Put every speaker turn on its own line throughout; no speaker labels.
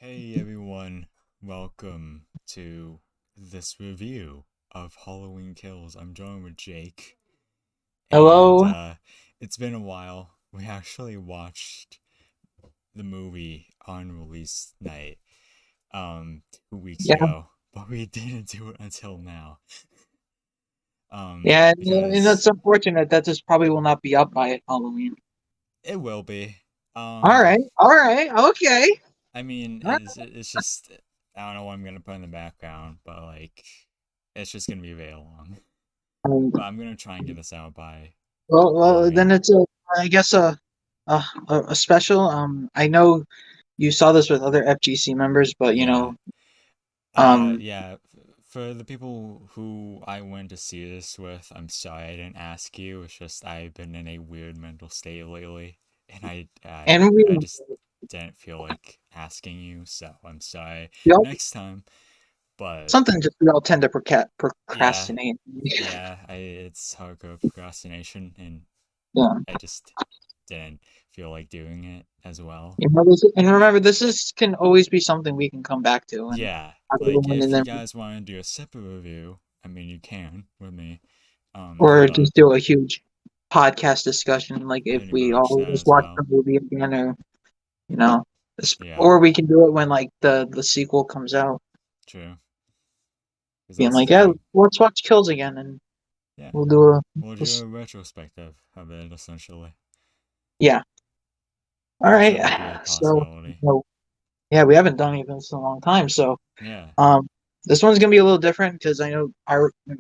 Hey everyone, welcome to this review of Halloween Kills. I'm joined with Jake, and
Hello.
it's been a while. We actually watched the movie on release night 2 weeks
Yeah,
ago, but we didn't do it until now.
yeah, and
Because
that's unfortunate that this probably will not be up by Halloween.
it will be. Um,
All right, okay.
I mean,
All right.
it's just I don't know what I'm gonna put in the background, but like it's just gonna be very long. But I'm gonna try and get this out by
Then
Halloween.
it's I guess a special. I know you saw this with other FGC members, but
Yeah.
um,
Yeah. For the people who I went to see this with, I'm sorry I didn't ask you. It's just I've been in a weird mental state lately, and
and we,
I just didn't feel like asking you, so I'm sorry.
we all
Next time. But
something just we all tend to
yeah,
procrastinate.
yeah, it's hardcore procrastination, and
Yeah,
I just didn't feel like doing it as well.
and remember, this is can always be something we can come back to and
Yeah,
have a
like
little and
if you
then
guys want to do a separate review, I mean you can with me.
or
But
just do a huge podcast discussion, like if
pretty
we
much
all
that
just
as
watch
well.
the movie again, or you know,
Yeah,
or we can do it when like the sequel comes out,
true. Because
being
that's the
like, yeah,
thing.
let's watch Kills again, and
Yeah,
we'll do a
we'll do a retrospective of it essentially.
yeah. All
Which
right,
that would be a
so
possibility.
well, yeah, we haven't done anything in a long time, so
Yeah,
um. This one's gonna be a little different because I know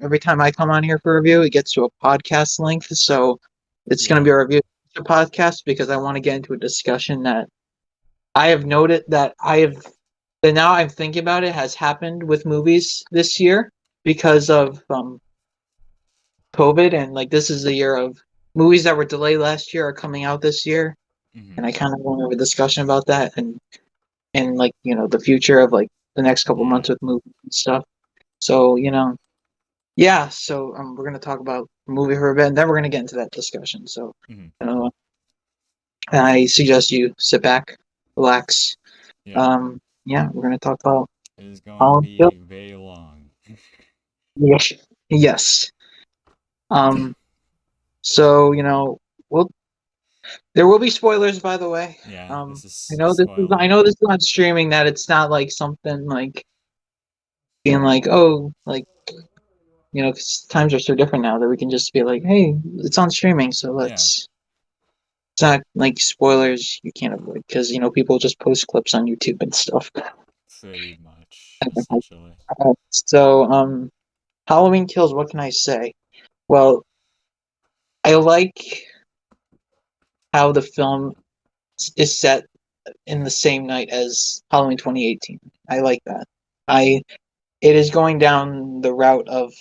every time I come on here for a review, it gets to a podcast length. So it's gonna
yeah,
be a review podcast because I want to get into a discussion that I have noted that now I'm thinking about it has happened with movies this year because of COVID, and like this is the year of movies that were delayed last year are coming out this year,
hmm,
and I kind of want to have a discussion about that and like the future of like the next couple
yeah,
months with movies and stuff. So yeah. So we're gonna talk about the movie for a bit, and then we're gonna get into that discussion. So
hmm,
uh, I suggest you sit back, relax.
yeah.
Yeah, we're gonna talk about
It is going to
Holland.
be very long.
Yes. Yes. Um, so well, there will be spoilers, by the way.
Yeah, this
I
is
know this is
spoiler.
on streaming that it's not like something like being like, oh, like 'cause times are so different now that we can just be like, hey, it's on streaming, so
Yeah,
let's. It's not like spoilers you can't avoid because people just post clips on YouTube and stuff.
pretty much essentially.
So Halloween Kills. What can I say? Well, I like how the film is set in the same night as Halloween 2018. I like that. I It is going down the route of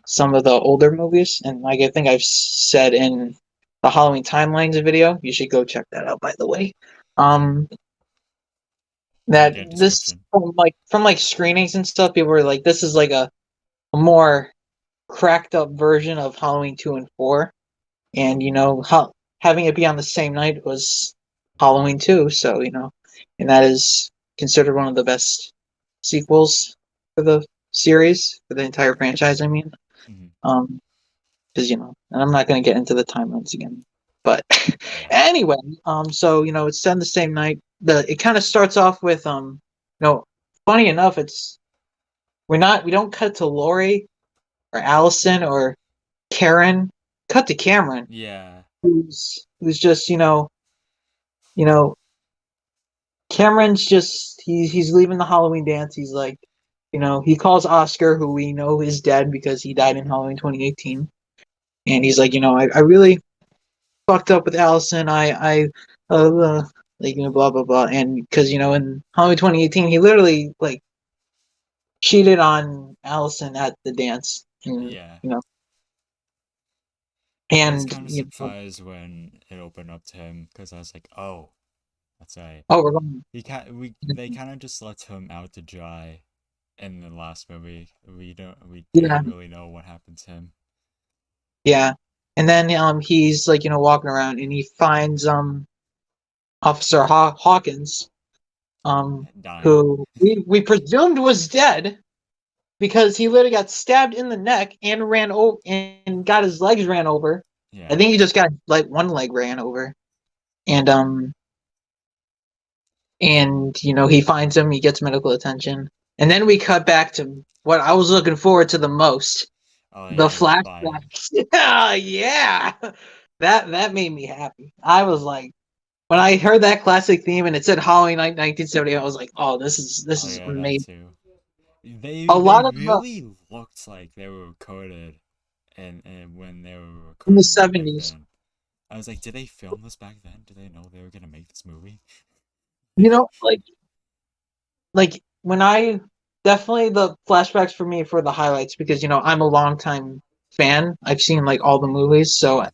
some of the older movies, and like I think I've said in the Halloween Timelines video, you should go check that out. By the way, um, that
Link in
this
description.
from like screenings and stuff, people were like, this is like a more cracked up version of Halloween 2 and 4, and how having it be on the same night was Halloween 2, so and that is considered one of the best sequels for the series, for the entire franchise. I mean,
Hmm.
um, because and I'm not going to get into the timelines again, but
Yeah,
anyway, so it's set in the same night. It kind of starts off with funny enough, we don't cut to Lori or Allison or Karen. Cut to Cameron,
yeah,
who's just you know Cameron's just he's leaving the Halloween dance. He's like, he calls Oscar, who we know is dead because he died in Halloween 2018, and he's like, I really fucked up with Allison. I like blah blah blah, and because in Halloween 2018 he literally like cheated on Allison at the dance, and
yeah. I was
and
kind of surprised when it opened up to him because I was like, oh, that's right.
oh, we're going.
They kind of just let him out to dry in the last movie. We
Yeah,
didn't really know what happened to him.
yeah. And then he's like walking around and he finds Officer Hawkins, um,
Dying.
who we presumed was dead because he literally got stabbed in the neck and ran over and got his legs ran over. I
Yeah.
think he just got like one leg ran over, and he finds him, he gets medical attention, and then we cut back to what I was looking forward to the most,
Oh
the
yeah, the fight.
flashbacks. Yeah, yeah, that made me happy. I was like, when I heard that classic theme and it said Halloween Night 1970, I was like, oh, this
Oh
is
yeah, that
amazing.
too. They
A
they
lot of the
really looked like they were recorded and when they were
in the
recording way back
70s,
then. I was like, did they film this back then? Did they know they were gonna make this movie?
like when I definitely the flashbacks for me for the highlights because I'm a longtime fan. I've seen like all the movies, so
Yeah.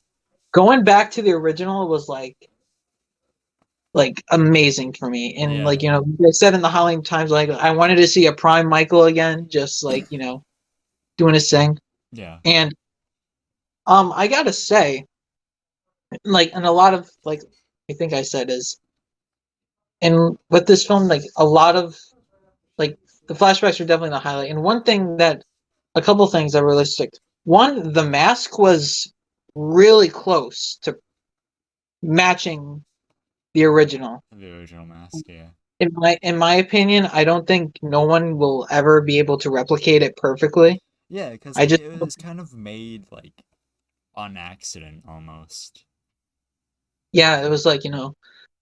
going back to the original was like amazing for me. And
Yeah.
like I said in the Halloween times, like I wanted to see a prime Michael again, just like doing his thing.
Yeah.
And I gotta say, like, and a lot of like I think I said is, and with this film, like a lot of like the flashbacks are definitely the highlight. And one thing that a couple things that were realistic. One, the mask was really close to matching the original.
The original mask, yeah.
In my opinion, I don't think no one will ever be able to replicate it perfectly.
Yeah, because
I
like
just
it was kind of made like on accident almost.
yeah, it was like,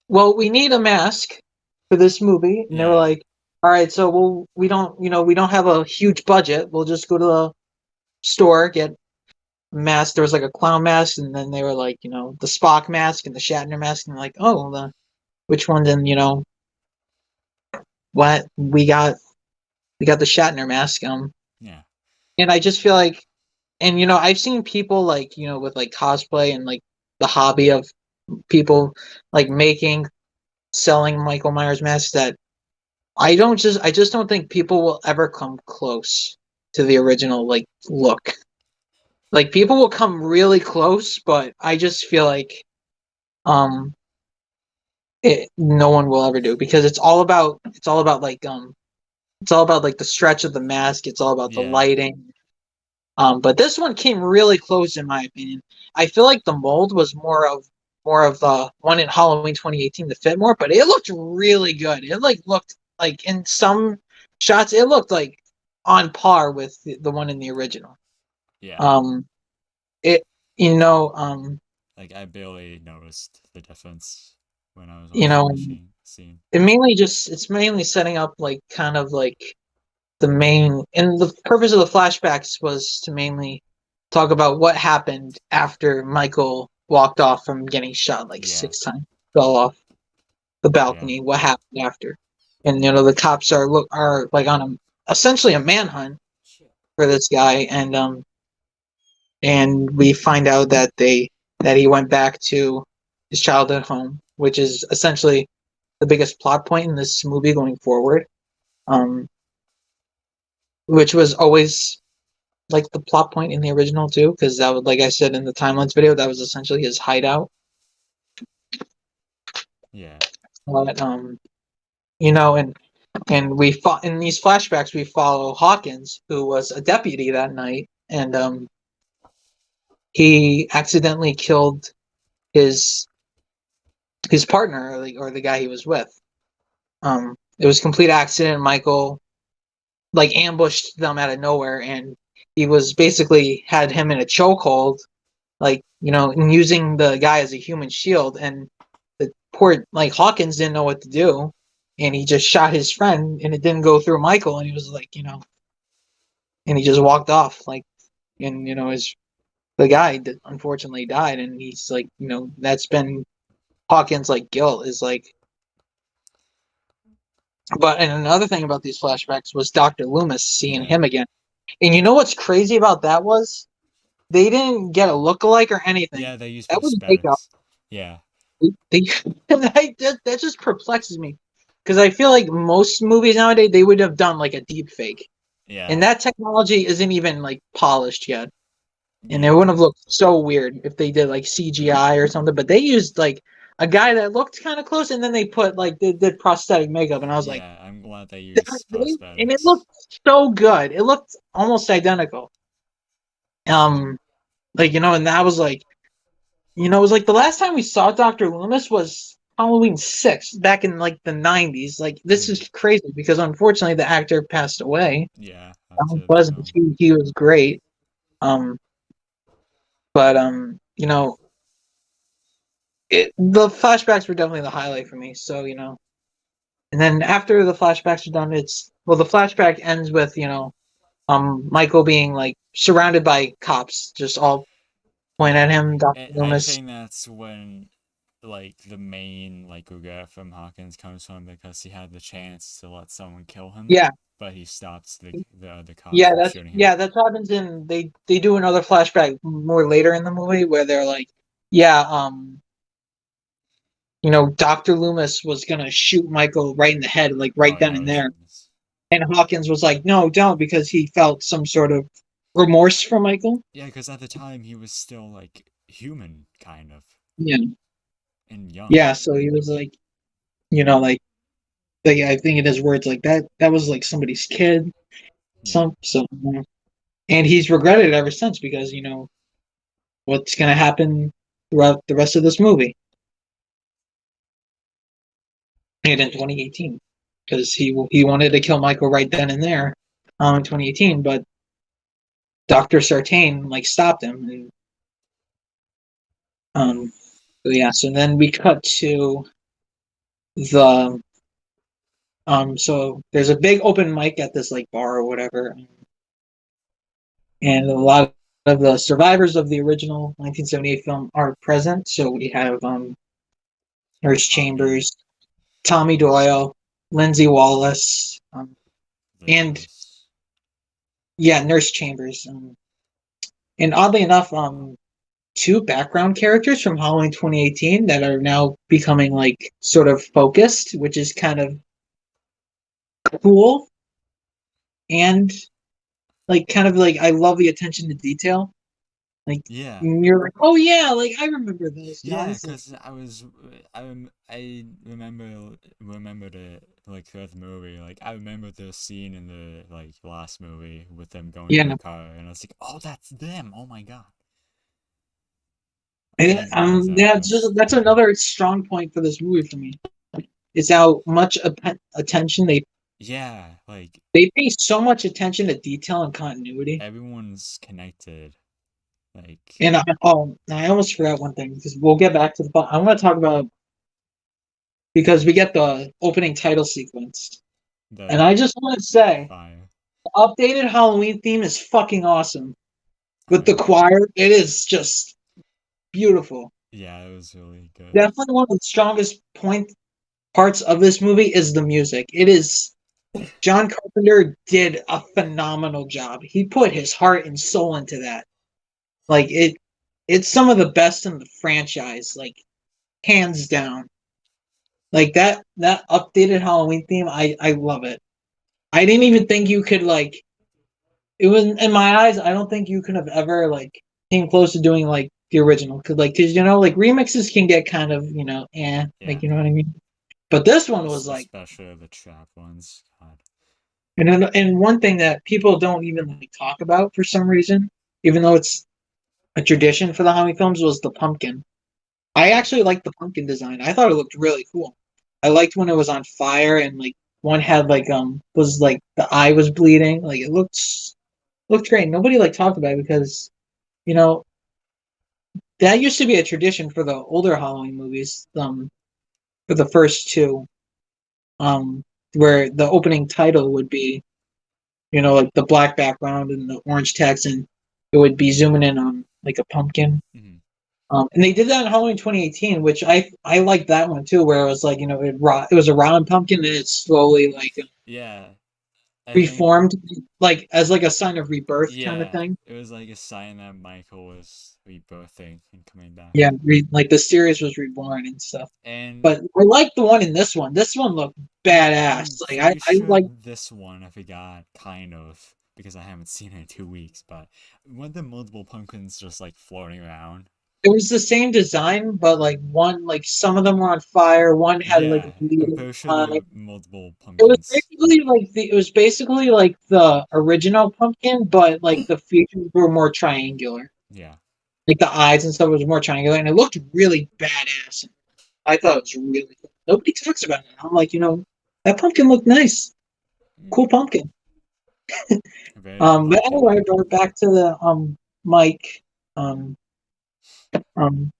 well, we need a mask for this movie. And they were
Yeah.
like, all right, so we don't have a huge budget. We'll just go to the store, get mask. There was like a clown mask, and then they were like, the Spock mask and the Shatner mask, and like, oh, which one? Then what we got the Shatner mask.
Yeah.
And I just feel like, and I've seen people like with like cosplay and like the hobby of people like making selling Michael Myers masks that I just don't think people will ever come close to the original like look. Like people will come really close, but I just feel like um no one will ever do because it's all about like the stretch of the mask. It's all about the
Yeah.
lighting. But this one came really close in my opinion. I feel like the mold was more of the one in Halloween 2018 to fit more, but it looked really good. It like looked like in some shots it looked like on par with the one in the original.
Yeah.
Um, it you know
Like I barely noticed the difference when I was
you
watching
know
the scene.
it's mainly setting up like kind of like the main and the purpose of the flashbacks was to mainly talk about what happened after Michael walked off from getting shot like
Yeah.
6 times, fell off the
Yeah.
balcony. What happened after? And the cops are like on essentially a manhunt for this guy, and we find out that he went back to his childhood home, which is essentially the biggest plot point in this movie going forward. Um, which was always like the plot point in the original too, because that was like I said in the timelines video, that was essentially his hideout.
Yeah.
But and we fought in these flashbacks. We follow Hawkins, who was a deputy that night, and he accidentally killed his his partner or the guy he was with. It was a complete accident. Michael like ambushed them out of nowhere, and he was basically had him in a chokehold like and using the guy as a human shield, and the poor like Hawkins didn't know what to do, and he just shot his friend, and it didn't go through Michael, and he was like and he just walked off like, and his the guy that unfortunately died, and he's like that's been Hawkins like guilt is like. But and another thing about these flashbacks was Dr. Loomis seeing
Yeah.
him again, and what's crazy about that was they didn't get a lookalike or anything.
Yeah, they use
That was makeup.
prosthetics. Yeah.
They that just perplexes me because I feel like most movies nowadays they would have done like a deep fake, and
Yeah.
that technology isn't even like polished yet, and it
Yeah.
wouldn't have looked so weird if they did like CGI or something. But they used like a guy that looked kind of close, and then they put like they did prosthetic makeup, and I was like,
Yeah, I'm glad they
"That
used
really?" And it
prosthetics.
looked so good. It looked almost identical. Um, like and that was like, it was like the last time we saw Doctor Loomis was Halloween 6 back in like the '90s. Like this
Hmm.
is crazy because unfortunately the actor passed away.
Yeah,
Alan
after the
Pleasant,
film.
he was great. Um, but the flashbacks were definitely the highlight for me. So and then after the flashbacks are done, the flashback ends with Michael being like surrounded by cops, just all point at
Yeah,
him, Doctor
and I
Loomis.
think that's when like the main like regret from Hawkins comes from because he had the chance to let someone kill him,
Yeah,
but he stops the other cops
yeah,
from shooting him.
that's what happens in they do another flashback more later in the movie where they're like, yeah, Doctor Loomis was gonna shoot Michael right in the head, like
Oh
right then
yeah, I
and
was
there. And Hawkins was like, no, don't, because he felt some sort of remorse for Michael.
yeah, because at the time he was still like human, kind of,
Yeah.
and young.
Yeah, so he was like, like I think in his words, like that was like somebody's kid.
Yeah,
And he's regretted it ever since because, what's gonna happen throughout the rest of this movie. And in 2018. Because he wanted to kill Michael right then and there, in 2018, but Dr. Sartain like stopped him and
yeah,
so yeah, so then we cut to the so there's a big open mic at this like bar or whatever, and a lot of the survivors of the original 1978 film are present. So we have Nurse
Tommy,
Chambers, Tommy Doyle, Lindsay Wallace,
the
and
nurse.
yeah, Nurse Chambers. And oddly enough, two background characters from Halloween 2018 that are now becoming like sort of focused, which is kind of cool and like kind of like I love the attention to detail. Like
Yeah,
you're like, oh yeah, like I remember those
yeah,
guys. Like
because I remembered it like throughout the movie. Like I remember the scene in the like last movie with them going to
yeah,
the car, and I was like, oh, that's them. Oh my god, I
and,
didn't realize that at first.
that's another strong point for this movie for me. Is how much attention
Yeah, like
they pay so much attention to detail and continuity.
everyone's connected. Like
And I almost forgot one thing because we'll get back to the. I want to talk about because we get the opening title sequence, and
the
I just want to say
fire.
the updated Halloween theme is fucking awesome
I
with the
know.
choir. It is just beautiful.
Yeah, it was really good.
Definitely one of the strongest parts of this movie is the music. It is John Carpenter did a phenomenal job. He put his heart and soul into that. Like it's some of the best in the franchise, like hands down. Like that updated Halloween theme, I love it. I didn't even think you could like it was in my eyes. I don't think you could have ever like came close to doing like the original because like remixes can get kind of
Yeah,
like you know what I mean. But this one was like,
especially the trap ones. God.
and one thing that people don't even like talk about for some reason, even though it's a tradition for the Halloween films, was the pumpkin. I
Yeah,
actually liked the pumpkin design. I thought it looked really cool. I liked when it was on fire and like one had like was like the eye was bleeding. Like it looked great. Nobody like talked about it because you know that used to be a tradition for the older Halloween movies. For the first two, um, where the opening title would be like the black background and the orange text, and it would be zooming in on like a pumpkin.
hmm,
And they did that in Halloween 2018, which I liked that one too, where it was like it was a round pumpkin and it slowly like
yeah. I think
reformed, like as like a sign of rebirth kind of
yeah,
thing.
it was like a sign that Michael was rebirthing and coming back.
Yeah, like the series was reborn and stuff.
And
But I like the one in this one. This one looked
yeah,
badass.
I'm
Like
pretty
I
sure
like
this one I forgot kind of because I haven't seen it in 2 weeks. But weren't there multiple pumpkins just like floating around?
it was the same design, but like one, like some of them were on fire. One had like a
Yeah,
bleed
I'm
in
pretty sure there
eye.
were multiple
It was
pumpkins.
basically like the original pumpkin, but like the features were more triangular.
Yeah.
Like the eyes and stuff was more triangular, and it looked really badass. I thought it was really cool. Nobody talks about it. I'm like, that pumpkin looked nice.
Mm.
Cool pumpkin.
Very
But
pumpkin
anyway,
like.
we're back to the Mike um um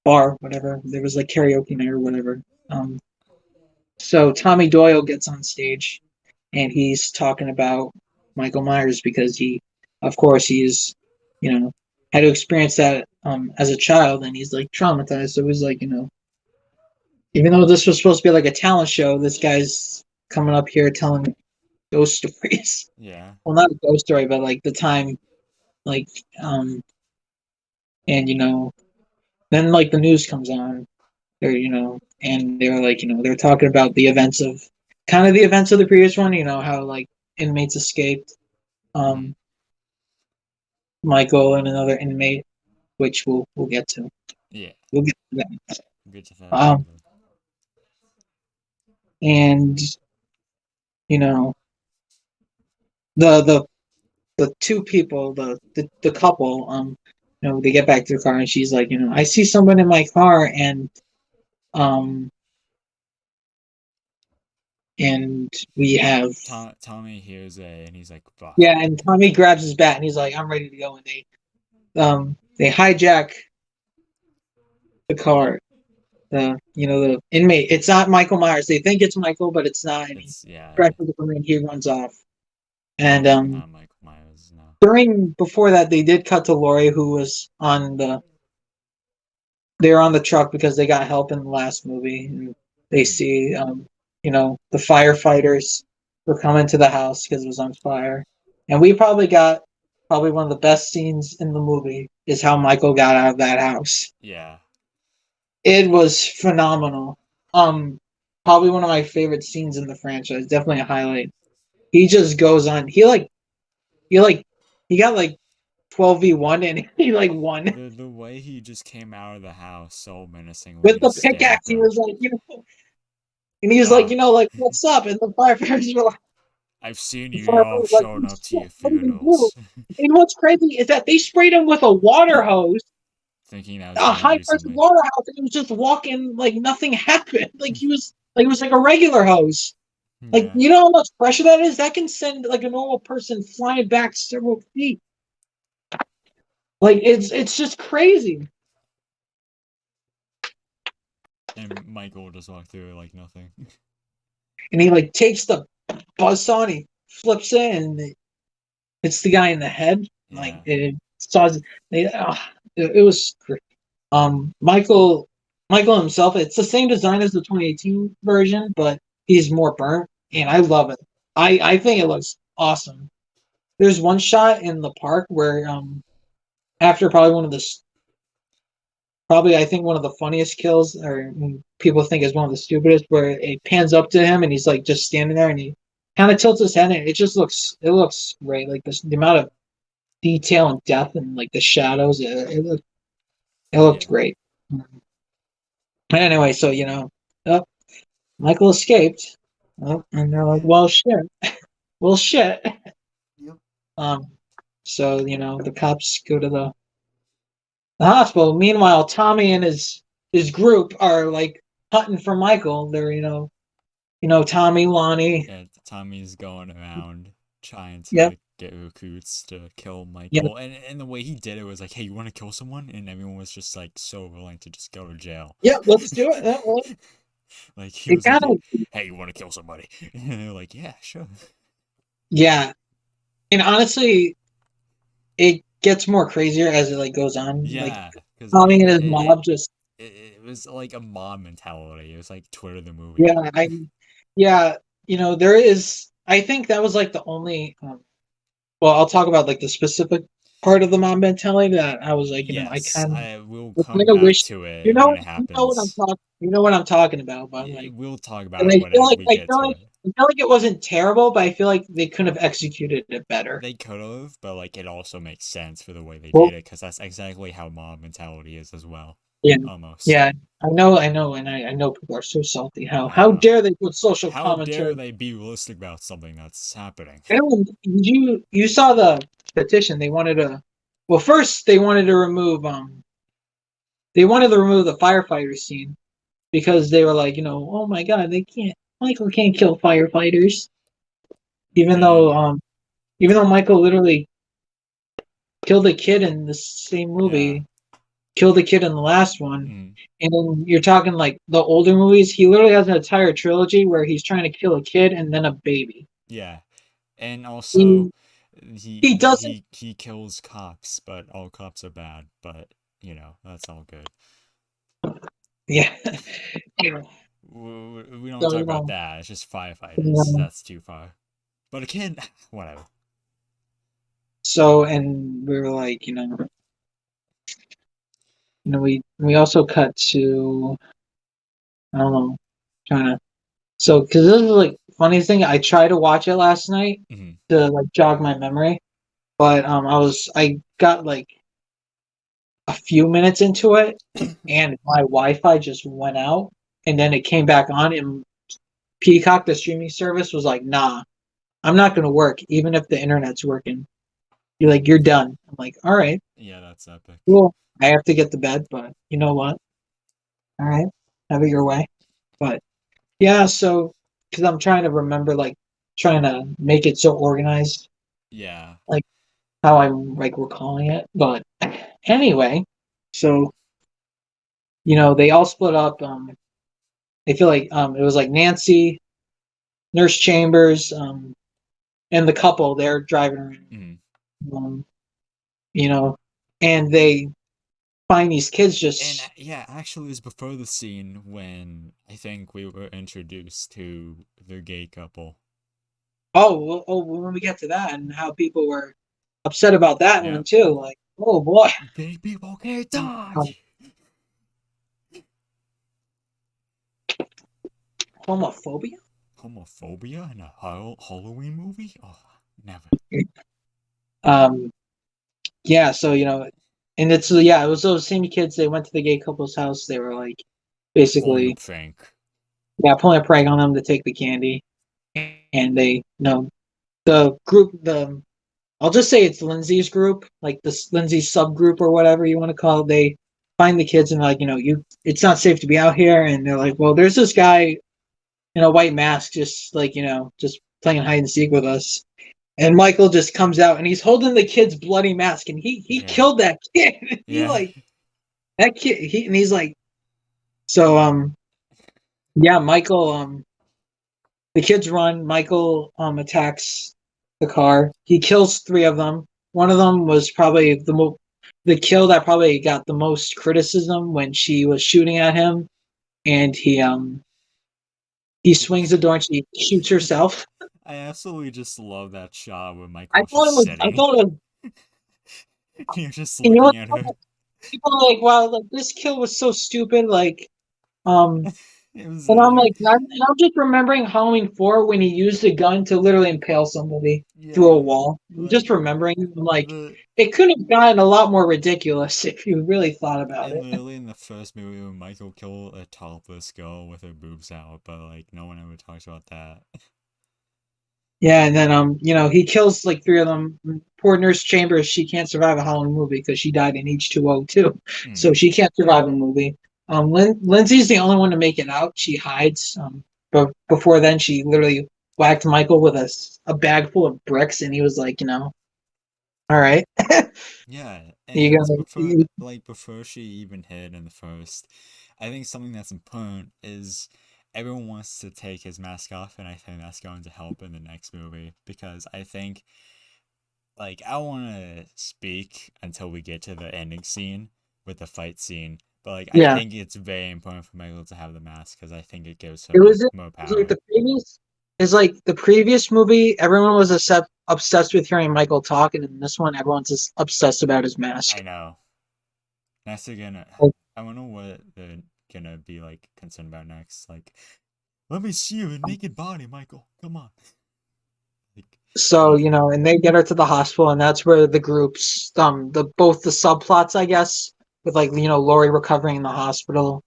bar, whatever. There was like karaoke night or whatever. Um, so Tommy Doyle gets on stage and he's talking about Michael Myers because of course, he's, had to experience that as a child, and he's like traumatized. So he's like, even though this was supposed to be like a talent show, this guy's coming up here telling ghost stories.
Yeah.
Well, not a ghost story, but like the time, like, um, and then like the news comes on, or and they're like, they're talking about the events of the previous one. How like inmates escaped,
Mm.
um, Michael and another inmate, which we'll get to.
Yeah.
We'll get to that.
Good to that
Um,
later.
and you know the the the two people, the couple, they get back to the car and she's like, I see someone in my car, um, and we have,
Tommy hears a and he's like, "Bah."
yeah, and Tommy grabs his bat and he's like, I'm ready to go, and they hijack the car. The inmate. It's not Michael Myers. They think it's Michael, but it's not. And he
It's yeah.
tries to come in. He runs off. And
Definitely not Michael Myers. No.
during before that, they did cut to Lori, who was on the. They were on the truck because they got help in the last movie, and they
Mm.
see, the firefighters were coming to the house because it was on fire, and we probably got one of the best scenes in the movie is how Michael got out of that house.
Yeah.
It was phenomenal. Um, Probably one of my favorite scenes in the franchise. Definitely a highlight. He just goes on. He like he got like 12v1 and he like won
The way he just came out of the house so menacingly
with
and
the
stared at
pickaxe. He
them.
was like, and he was like,
Ah,
like, what's up? And the firefighters were like,
I've seen
the
you all
firefighters were like,
showing up to
"Shit,
your
what do you do?"
funerals,
And what's crazy is that they sprayed him with a water hose,
thinking I was
a
gonna
high
do
pressure
something.
water hose, and he was just walking like nothing happened. It was like a regular hose. Like,
Yeah,
you know how much pressure that is? That can send like a normal person flying back several feet. Like it's just crazy.
and Michael just walked through it like nothing.
And he like takes the buzzsaw and he flips it and it hits the guy in the head. Like
Yeah,
it saws it was great. Michael himself, it's the same design as the 2018 version, but he's more burnt, and
mm.
I love it. I think it looks awesome. There's one shot in the park where after probably I think one of the funniest kills, or people think is one of the stupidest, where it pans up to him and he's like just standing there and he kind of tilts his head and it looks great. Like the amount of detail and depth and like the shadows, it looked
Yeah.
great. Anyway, so oh, Michael escaped. Oh, and they're like, well shit.
Yep.
Um, so the cops go to the hospital. Meanwhile, Tommy and his group are like hunting for Michael. They're Tommy, Lonnie.
Yeah, Tommy's going around trying
Yep,
to get recruits to kill
yep,
Michael, and the way he did it was like, "Hey, you want to kill someone?" And everyone was just like so willing to just go to jail.
yep. Let's do it. Yeah, well,
Like he
it
was like,
kind of
"Hey, you want to kill somebody?" And they're like, "Yeah, sure."
yeah. And honestly, it gets more crazier as it like goes on. Like
Yeah, because
Tommy and his mob just
it was like a mob mentality. It was like Twitter the movie.
yeah. Yeah. There is. I think that was like the only. Well, I'll talk about like the specific part of the mob mentality that I was like,
Yes, I will
I
come
kind of
back
wish
to it when it
you know what I'm
happens.
talking. You know what I'm talking about, but
We'll talk
and
about it when
I
we get
feel
to
like
it.
I feel like it wasn't terrible, but I feel like they could have executed it better.
They could have, but like it also makes sense for the way they did
Well,
it because that's exactly how mob mentality is as well,
yeah,
almost.
yeah, I know, and I know people are so salty.
I
How
know.
dare they put social
How dare
commentary?
they be realistic about something that's happening?
And you saw the petition? They wanted to. Well, first they wanted to remove the firefighter scene because they were like, oh my god, they can't. Michael can't kill firefighters, even though
Didn't.
even though Michael literally killed a kid in the same
Yeah.
movie, killed a kid in the last one.
Mm,
And then you're talking like the older movies, he literally has an entire trilogy where he's trying to kill a kid and then a baby.
yeah. And also,
He
he
he
he
doesn't.
he he kills cops, but all cops are bad. But that's all good.
Yeah. Yeah.
We don't
So
talk about that. It's just
you
firefighters.
know,
That's too far. But a kid, whatever.
so and we were like, we also cut to I don't know, trying to so because this is like funniest thing. I tried to watch it last night
Hmm.
to like jog my memory, but I got like a few minutes into it, and my Wi-Fi just went out, and then it came back on, and Peacock, the streaming service, was like, "Nah, I'm not gonna work, even if the internet's working. You're done." I'm like, "All right,
Yeah, that's epic.
cool. I have to get to bed, but you know what? All right, have it your way." But yeah, so because I'm trying to remember, like, trying to make it so organized,
Yeah.
like how I'm like recalling it. But anyway, so they all split up. I feel like it was like Nancy, Nurse Chambers, and the couple they're driving around,
Hmm.
um, you know, and they find these kids
And
just
yeah, actually, it was before the scene when I think we were introduced to the gay couple.
when we get to that and how people were upset about that
Yeah.
one too, like oh boy,
Gay people can't die.
um, homophobia.
Homophobia in a Halloween movie? Oh, never.
Um, yeah, so and it was those same kids. They went to the gay couple's house. They were like
Pulling a
basically
prank.
pulling a prank on them to take the candy, and they the group the I'll just say it's Lindsay's group, like this Lindsay's subgroup or whatever you want to call it. They find the kids and like, it's not safe to be out here. And they're like, well, there's this guy in a white mask, just like, just playing hide and seek with us. And Michael just comes out and he's holding the kid's bloody mask and he
Yeah.
killed that kid. He
Yeah.
like that kid. And he's like, so, yeah, Michael, the kids run. Michael, attacks the car. He kills three of them. One of them was probably the kill that probably got the most criticism when she was shooting at him, and he swings the door and she shoots herself.
I absolutely just love that shot where
I
Michael's
thought
just
it was. I
sitting.
thought it was.
You're just
And
looking at her.
people are like, "Wow, like this kill was so stupid." Like, um,
It was
and I'm
it,
like, I'm just remembering Halloween 4 when he used a gun to literally impale somebody through a
yeah,
wall. I'm
like
just remembering, I'm like,
the
it could have gotten a lot more ridiculous if you really thought about
and
it.
literally in the first movie when Michael killed a topless girl with her boobs out, but like no one ever talks about that.
Yeah, and then he kills like three of them. Poor Nurse Chambers, she can't survive a Halloween movie because she died in H2O too, so
Mm.
she can't survive a movie. Lindsay's the only one to make it out. She hides. But before then, she literally whacked Michael with a bag full of bricks, and he was like, all right,
Yeah,
you
and
gonna, you,
before she even hid in the first, I think something that's important is everyone wants to take his mask off, and I think that's going to help in the next movie because I think like I want to speak until we get to the ending scene with the fight scene, but like I
yeah.
think it's very important for Michael to have the mask because I think it gives
It
her
was
more
like
power.
the previous movie. Everyone was obsessed with hearing Michael talk, and in this one, everyone's just obsessed about his mask.
I know. Next they're gonna, I wonder what they're gonna be like concerned about next. Like Let me see your naked body, Michael. Come on. Like,
So,
yeah,
and they get her to the hospital, and that's where the groups, the both the subplots, I guess, with like, Lori recovering in the hospital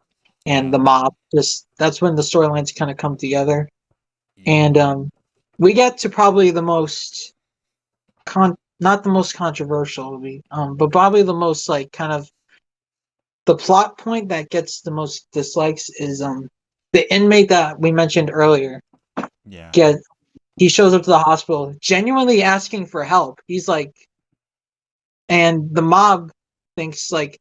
and
yeah,
the mob, just that's when the storylines kind of come together.
yeah,
And we get to probably the most not the most controversial, but probably the most like kind of the plot point that gets the most dislikes is the inmate that we mentioned earlier.
yeah.
Get He shows up to the hospital genuinely asking for help. He's like, and the mob thinks like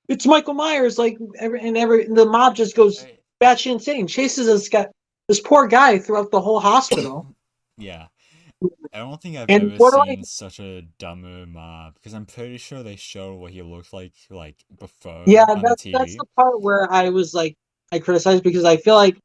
it's Michael Myers, like the mob just goes
I,
batshit insane, chases this poor guy throughout the whole hospital.
yeah. I don't think I've
And
ever
what do I?
seen such a dumber mob because I'm pretty sure they show what he looked like
Yeah,
before on the
that's
TV.
the part where I was like, I criticized because I feel like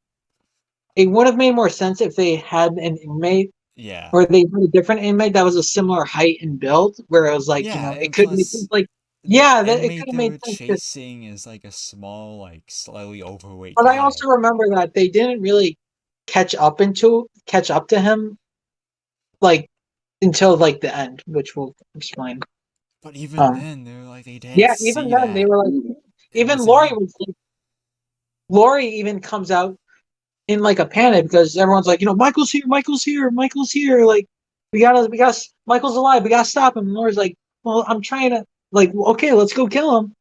it would have made more sense if they had an inmate
Yeah,
or they had a different inmate that was a similar height and build, where it was like,
yeah,
it
and
could make
plus
like,
the
yeah, that it
inmate
could have
they
made
were
sense.
chasing is like a small, like slightly overweight
But I also
guy.
remember that they didn't really catch up to him like until like the end, which we'll explain.
But even
Um,
then, they're like they didn't
yeah, even
see
then they
that.
were like,
It
even
wasn't
Lori
him.
was like, Lori even comes out in like a panic because everyone's like, Michael's here, Michael's here, Michael's here. Like, Michael's alive. We gotta stop him. And Lori's like, well, I'm trying to like, okay, let's go kill him.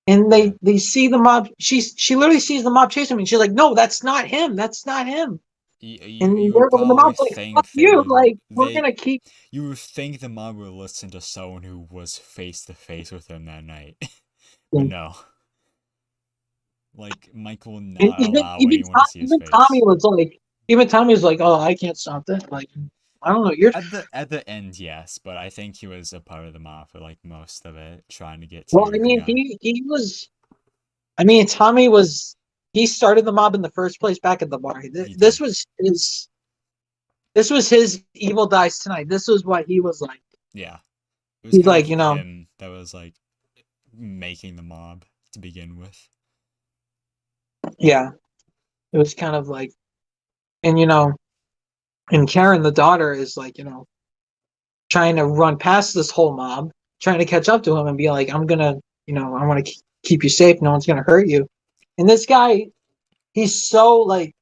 And
Yeah,
they see the mob. She literally sees the mob chase him, and she's like, no, that's not him. That's not him.
you
And
would
the
probably
mob's like, fuck
think they
you.
would
Like, we're
they
gonna keep.
you would think the mob would listen to someone who was face to face with him that night, but no. Like Michael would
And
not allow anyone to see his
Even Tommy
face.
was like, oh, I can't stop that. Like, I don't know.
At the end, yes, but I think he was a part of the mob for like most of it, trying to get
Well, I
to the
mean,
guy.
he was. I mean, Tommy was. He started the mob in the first place back at the bar.
He did.
This was his evil dies tonight. This was what he was like.
Yeah. It was
He's
kind
like,
of him that was like making the mob to begin with.
yeah. It was kind of like, and and Karen, the daughter, is like, trying to run past this whole mob, trying to catch up to him and be like, I'm gonna, I want to keep you safe. No one's gonna hurt you. And this guy, he's so like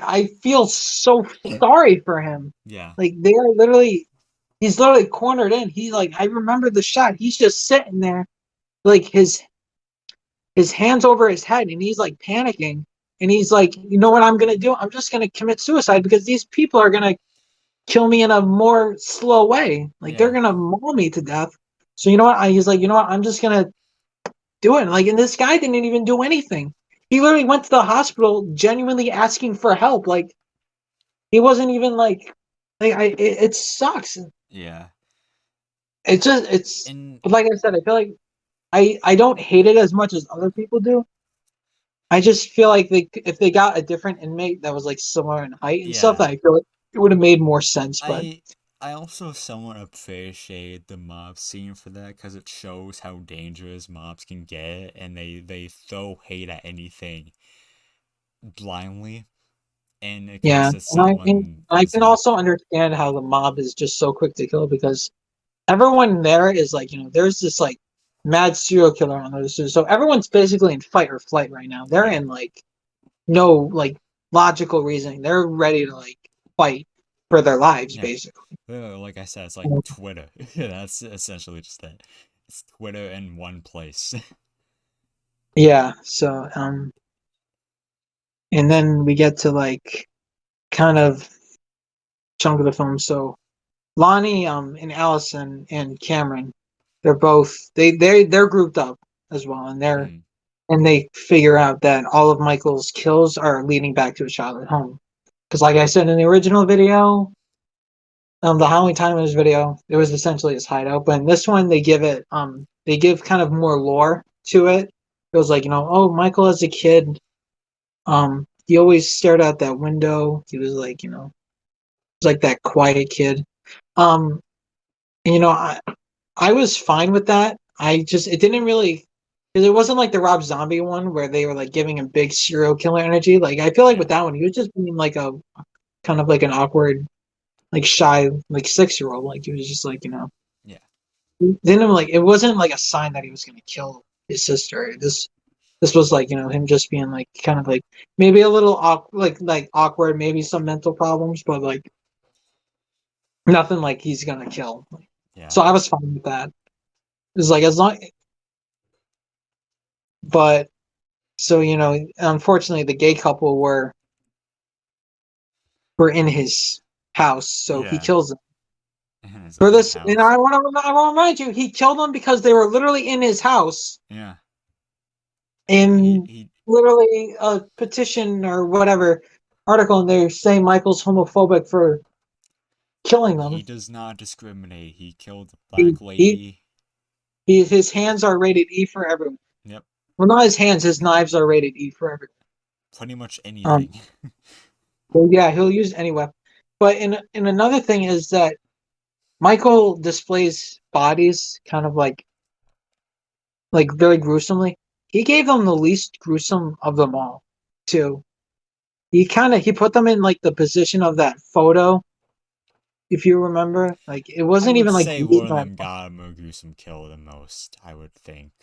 I feel so sorry for him.
Yeah.
Like he's literally cornered in. He like I remember the shot. He's just sitting there, like his hands over his head, and he's like panicking. And he's like, you know what I'm gonna do? I'm just gonna commit suicide because these people are gonna kill me in a more slow way. Like they're
Yeah.
gonna maul me to death. So you know what? He's like, you know what? I'm just gonna do it. And this guy didn't even do anything. He literally went to the hospital genuinely asking for help. Like he wasn't even it sucks.
Yeah.
It's
And
but like I said, I feel like I don't hate it as much as other people do. I just feel like if they got a different inmate that was like similar in height and stuff,
yeah,
I feel like it would have made more sense. But
I I also somewhat appreciate the mob scene for that because it shows how dangerous mobs can get, and they throw hate at anything blindly. And in
yeah,
case that
and
someone
I
is
can
like,
also understand how the mob is just so quick to kill because everyone there is like, there's this like mad serial killer on those. So everyone's basically in fight or flight right now. They're
yeah,
in like no like logical reasoning. They're ready to like fight for their lives,
yeah.
basically.
Like I said, it's like Twitter. That's essentially just it. It's Twitter in one place.
Yeah. So and then we get to like kind of chunk of the film. So Lonnie, and Allison and Cameron, they're both they're grouped up as well, and
Mm,
they figure out that all of Michael's kills are leading back to his childhood home. Because, like I said in the original video, the Halloween Timers video, it was essentially his hideout. But in this one, they give kind of more lore to it. It was like, oh, Michael as a kid, he always stared out that window. He was like, was like that quiet kid. Um, and I was fine with that. It didn't really. because it wasn't like the Rob Zombie one where they were like giving him big serial killer energy. Like I feel like with
Yeah,
that one, he was just being like a kind of like an awkward, like shy, like 6 year old. Like he was just like
yeah,
didn't like it wasn't like a sign that he was gonna kill his sister. This was like him just being like kind of like maybe a little like awkward, maybe some mental problems, but like nothing like he's gonna kill.
yeah,
So I was fine with that. It's like as long, but so unfortunately the gay couple were in his house, so he
yeah.
kills them
In his
for
own
this. And
house.
I want to remind you, he killed them because they were literally in his house
Yeah,
in
he
literally a petition or whatever article, and they're saying Michael's homophobic for killing them.
he does not discriminate. He killed the
He,
black
he,
lady.
his hands are rated E for everyone.
Yep,
Well, not his hands, his knives are rated E for everyone.
pretty much
Um,
anything.
so yeah, he'll use any weapon. But in another thing is that Michael displays bodies kind of like very gruesomely. He gave them the least gruesome of them all, too. He put them in like the position of that photo, if you remember. Like it
I
wasn't
would
even like
say one of them got a more gruesome kill than most. I would think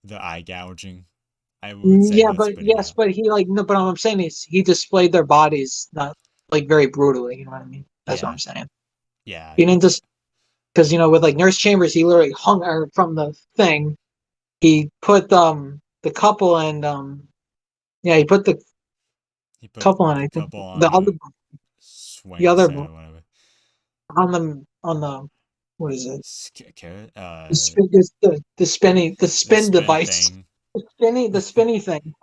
the eye gouging. I would say
yeah,
that's
but
pretty
yes,
bad.
but he like no, but what I'm saying is he displayed their bodies not like very brutally. You know what I mean? That's what
Yeah,
I'm saying.
yeah,
He didn't just because with like Nurse Chambers, he literally hung her from the thing. He put the couple and yeah, he put the
he put
couple and
the
I think
couple
the
on
other
a
the
swing
other
set or whatever.
on the what is it?
Carrot,
The spinning the
the
spin
spin
device.
thing,
The spinny thing.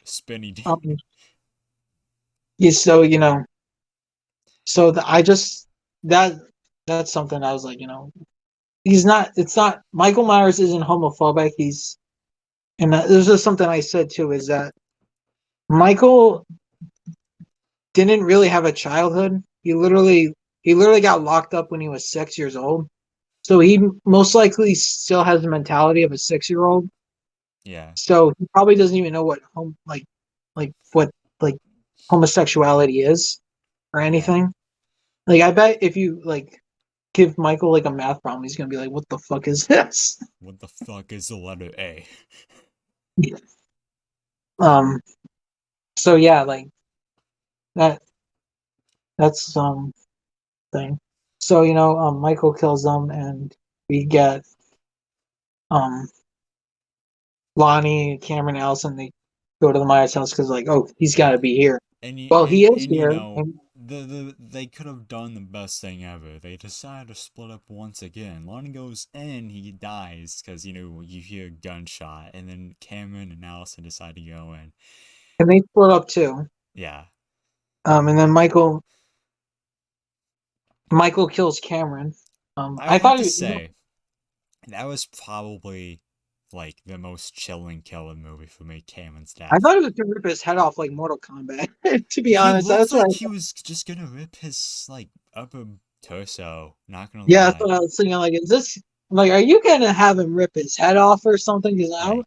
spinny.
Um, he's so so I just that that's something I was like he's not. It's not Michael Myers isn't homophobic. He's and this is something I said too is that Michael didn't really have a childhood. He literally got locked up when he was 6 years old. So he most likely still has the mentality of a 6 year old.
Yeah,
So he probably doesn't even know what what like homosexuality is or
yeah.
anything. Like I bet if you like give Michael like a math problem, he's gonna be like, "What the fuck is this?"
What the fuck is the letter A?
um. So yeah, like that. That's thing. So Michael kills them, and we get um Lonnie, Cameron, Allison. They go to the Myers house because like, oh, he's got to
Yeah,
be here.
and you
Well, he
and
is
and you
here,
know
and
they could have done the best thing ever. They decide to split up once again. Lonnie goes in, he dies because you hear a gunshot, and then Cameron and Allison decide to go in.
they split up too.
Yeah,
And then Michael kills Cameron.
I
I
would have
thought
to
he,
say that was probably like the most chilling kill in the movie for me. Cameron's
I
death.
thought he was gonna rip his head off like Mortal Kombat. To be
He
honest,
looked
that's what.
like he was just gonna rip his like upper torso. Not gonna
Yeah, that's
lie.
what I was thinking. Like, is this like, are you gonna have him rip his head off or something?
Like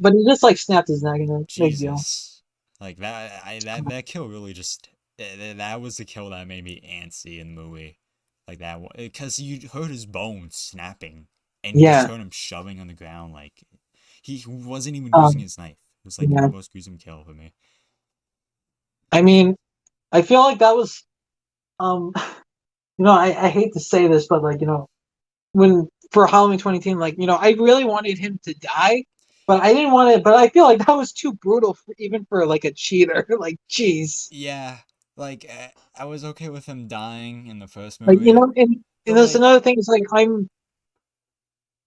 But he just like snapped his neck, and big deal.
Jesus, like that kill really just that was the kill that made me antsy in the movie, like that because you heard his bones snapping, and you just
Yeah.
heard him shoving on the ground like he wasn't even using
Um.
his knife. It was like the
Yeah.
most gruesome kill for me.
I mean, I feel like that was um. I hate to say this, but like when for Halloween 2018, like I really wanted him to die, but I didn't want it. But I feel like that was too brutal even for like a cheater. Like, jeez.
Yeah, like I was okay with him dying in the first
Like
movie,
and
but
there's
like
another thing. It's like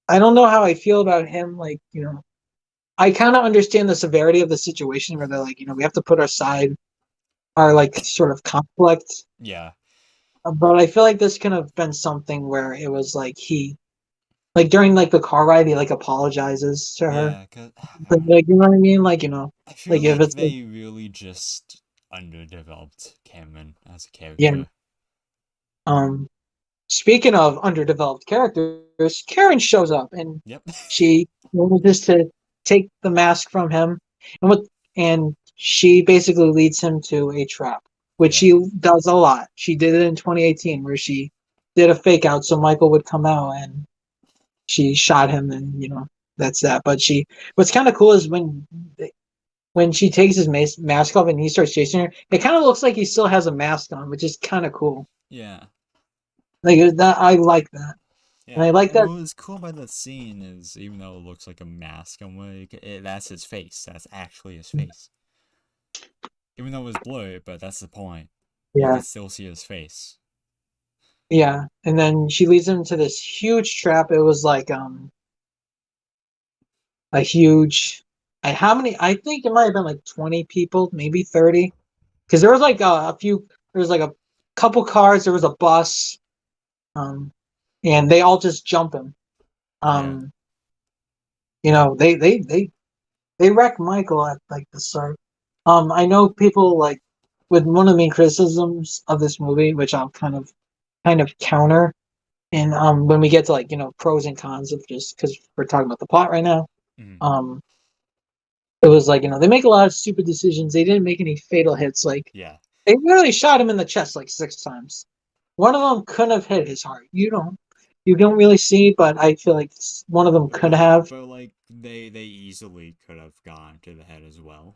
I don't know how I feel about him. Like I kind of understand the severity of the situation where they're like we have to put aside our like sort of conflict.
yeah,
But I feel like this could have been something where it was like he like during like the car ride he like apologizes to her.
yeah, cause I
But,
don't know.
like you know what I mean? Like
I feel
like if
like
it's like
they really just underdeveloped Cameron as a
yeah.
character.
Um Speaking of underdeveloped characters, Karen shows up and
Yep.
she manages to. take the mask from him, and she basically leads him to a trap, which
Yeah.
she does a lot. She did it in 2018, where she did a fake out so Michael would come out, and she shot him, and that's that. But what's kind of cool is when she takes his mask off and he starts chasing her, it kind of looks like he still has a mask on, which is kind of cool.
Yeah.
Like that, I like that, and
Yeah.
I like
And
that.
what was cool about that scene is even though it looks like a mask, I'm like, that's his face. That's actually his face. Even though it was blurred, but that's the point. You
Yeah,
could still see his face.
yeah. And then she leads him to this huge trap. It was like a huge. How many? I think it might have been like 20 people, maybe 30, because there was like a few. There was like a couple cars. There was a bus. Um, and they all just jump him.
Yeah.
Um, they wreck Michael at like the start. I know people like with one of the main criticisms of this movie, which I'll kind of counter, and when we get to like pros and cons of just because we're talking about the plot right now.
Mm.
Um, it was like they make a lot of stupid decisions. They didn't make any fatal hits. Like
Yeah.
they literally shot him in the chest like 6 times. One of them couldn't have hit his heart. You don't really see, but I feel like one of them could have.
But like they easily could have gone to the head as well.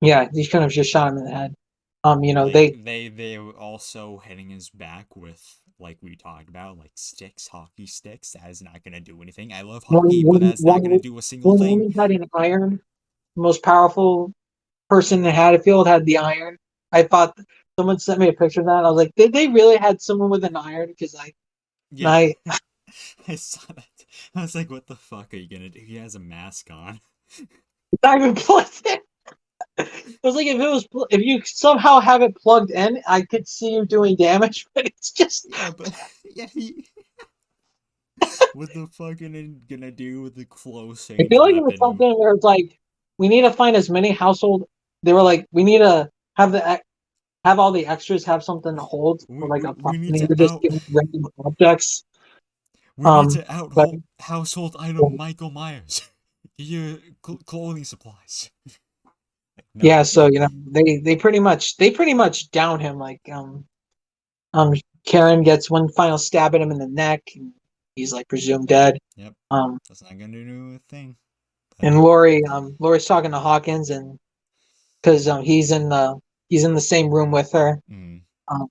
Yeah, he could have just shot him in the head.
Like
They
they were also hitting his back with like we talked about like sticks, hockey sticks. That is not gonna do anything. I love
one
hockey, but
one
that's not gonna
one
do a single
one
thing.
woman had an iron. The most powerful person in Haddonfield had the iron. I thought someone sent me a picture of that. I was like, did they really had someone with an iron? Because
Yeah,
I
I saw that. I was like, what the fuck are you gonna do? He has a mask on.
not even plugged in. It was like if you somehow have it plugged in, I could see you doing damage, but it's just
Yeah, but yeah, what the fuck gonna do with the close
I
range
feel like it was
weapon?
something where it's like we need to find as many household. They were like we need to have have all the extras have something to hold for like a
We need
and
to
you're just giving random objects.
out
But
household item Michael Myers. Your clothing supplies.
yeah,
No.
so they pretty much down him like um Karen gets one final stab at him in the neck and he's like presumed dead.
Yep.
Um
That's not gonna do a thing. But
and Lori's talking to Hawkins and because he's in the same room with her.
mm,
Um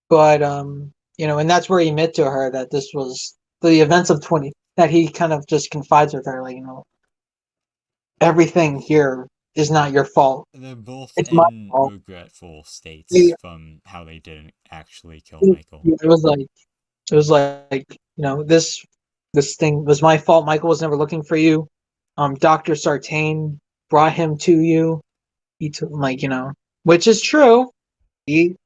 but and that's where he admit to her that this was the events of 20 that he kind of just confides with her like everything here is not your fault.
they're both
It's my
in
fault.
regretful states
It,
from how they didn't actually kill
it,
Michael.
it was like this thing was my fault. Michael was never looking for you. Dr. Sartain brought him to you. He took like which is true. He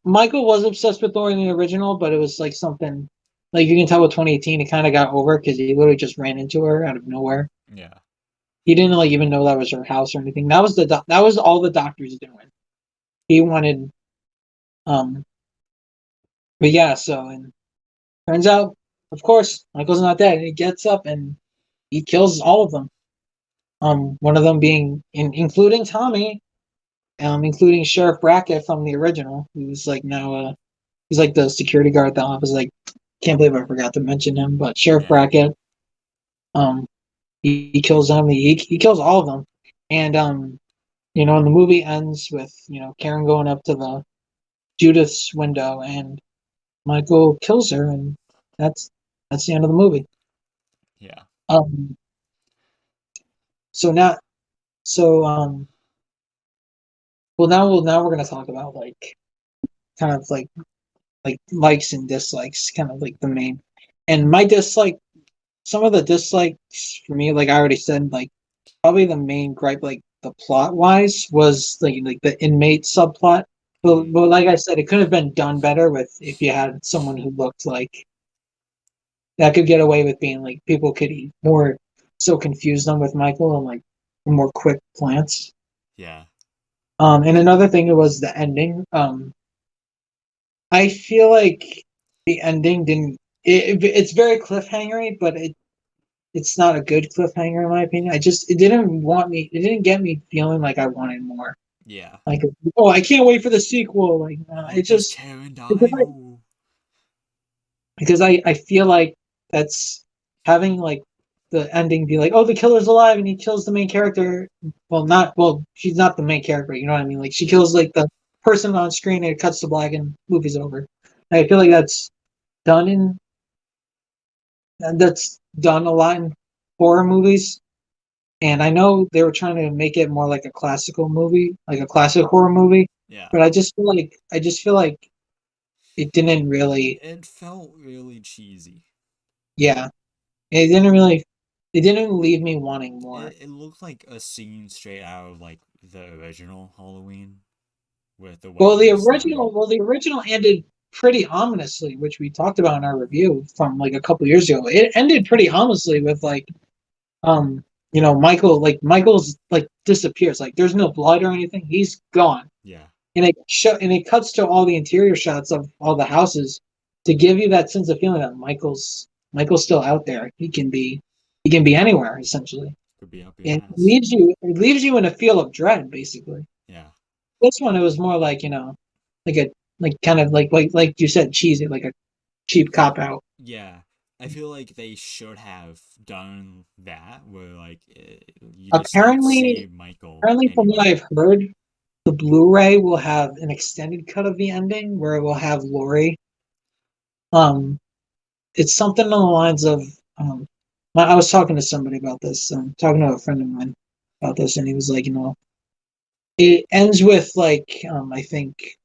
Michael was obsessed with Thor in the original, but it was like something like you can tell with 2018 it kind of got over because he literally just ran into her out of nowhere.
Yeah.
He didn't like even know that was her house or anything. That was all the doctor's doing. He wanted um but yeah, so and turns out, of course, Michael's not dead. He gets up and he kills all of them. One of them being including Tommy, including Sheriff Brackett from the original, who's like now he's like the security guard at the office. Like, can't believe I forgot to mention him, but Sheriff
Yeah.
Brackett, um, he kills them. He kills all of them, and and the movie ends with Karen going up to the Judith's window and Michael kills her, and that's that's the end of the movie.
Yeah.
Um, so now, so well now we're gonna talk about like kind of like likes and dislikes, kind of like the main. And my dislike, some of the dislikes for me, like I already said, like probably the main gripe, like the plot wise, was like the inmate subplot. But,
Mm,
but like I said, it could have been done better with if you had someone who looked like that could get away with being like people could eat more so confuse them with Michael and like more quick plants.
yeah.
And another thing was the ending. I feel like the ending didn't. it's very cliffhangery, but it's not a good cliffhanger in my opinion. It didn't want me. It didn't get me feeling like I wanted more.
Yeah.
Like, oh, I can't wait for the sequel. Like,
Oh,
it
does
just
Karen
because
die? Oh.
I feel like that's having like the ending be like, oh, the killer's alive and he kills the main character. Well, she's not the main character. You know what I mean? Like, she
Yeah.
kills like the person on screen and it cuts to black and movie's over. I feel like done in that's done a lot in horror movies. And I know they were trying to make it more like a classical movie, like a classic horror movie.
Yeah.
But I just feel like it didn't really,
It felt really cheesy.
yeah, it didn't really, it didn't leave me wanting more.
It looked like a scene straight out of like the original Halloween with the way he was standing.
Well, the original ended pretty ominously, which we talked about in our review from like a couple years ago. It ended pretty ominously with um, Michael's like disappears. Like, there's no blood or anything. He's gone.
Yeah.
And it cuts to all the interior shots of all the houses to give you that sense of feeling that Michael's still out there. He can be anywhere essentially.
Could be up your
And
ass.
it leaves you in a feel of dread basically.
Yeah.
This one it was more like, like a like kind of like you said, cheesy, like a cheap cop out.
Yeah. I feel like they should have done that where like you just don't
Apparently
see Michael
apparently from what
anymore.
I've heard, the Blu-ray will have an extended cut of the ending where it will have Lori. Um it's something on the lines of um I was talking to somebody about this, talking to a friend of mine about this, and he was like, it ends with like I think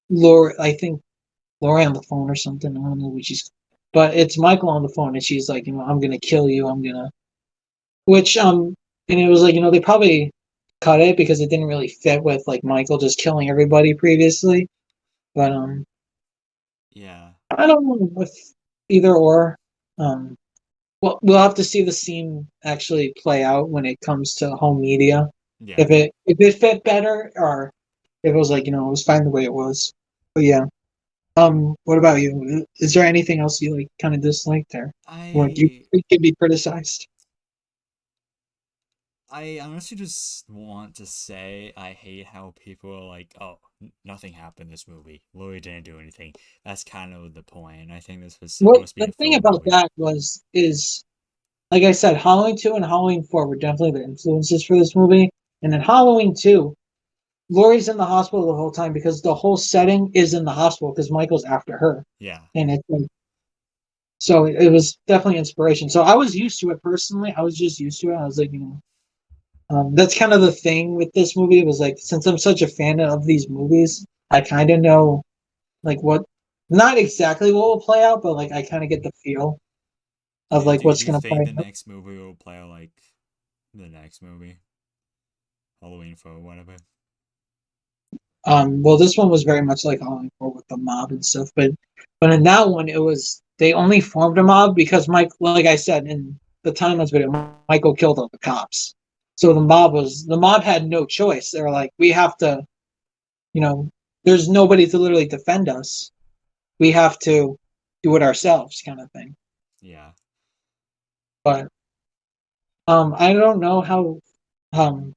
Lori on the phone or something. I don't know what she's, but it's Michael on the phone, and she's like, I'm gonna kill you. I'm gonna, which and it was like, they probably cut it because it didn't really fit with like Michael just killing everybody previously. But
Yeah.
I don't know with either or. Um, well, we'll have to see the scene actually play out when it comes to home media.
Yeah.
If it fit better or if it was like, it was fine the way it was. But yeah. What about you? Is there anything else you like kind of disliked there? Or do you
I
think could be criticized?
I honestly just want to say I hate how people are like, oh, nothing happened in this movie. Lori didn't do anything. That's kind of the point. I think this was
What
supposed to be
the
a
thing
filler
about
movie.
that is like I said, Halloween 2 and Halloween 4 were definitely the influences for this movie. And in Halloween 2, Laurie's in the hospital the whole time because the whole setting is in the hospital because Michael's after her.
Yeah.
And it's like, so it was definitely inspiration. So I was used to it personally. I was just used to it. I was like, that's kind of the thing with this movie. It was like, since I'm such a fan of these movies, I kind of know like not exactly what will play out, but like I kind of get the feel of like
Do
what's
you
gonna
think
play
the
out.
next movie will play like the next movie? Halloween 4 or whatever?
Well, this one was very much like Halloween 4 with the mob and stuff, but in that one, it was they only formed a mob because like I said in the timelines video, Michael killed all the cops. So the mob had no choice. They were like, we have to, you know, there's nobody to literally defend us. We have to do it ourselves, kind of thing.
Yeah.
But I don't know how um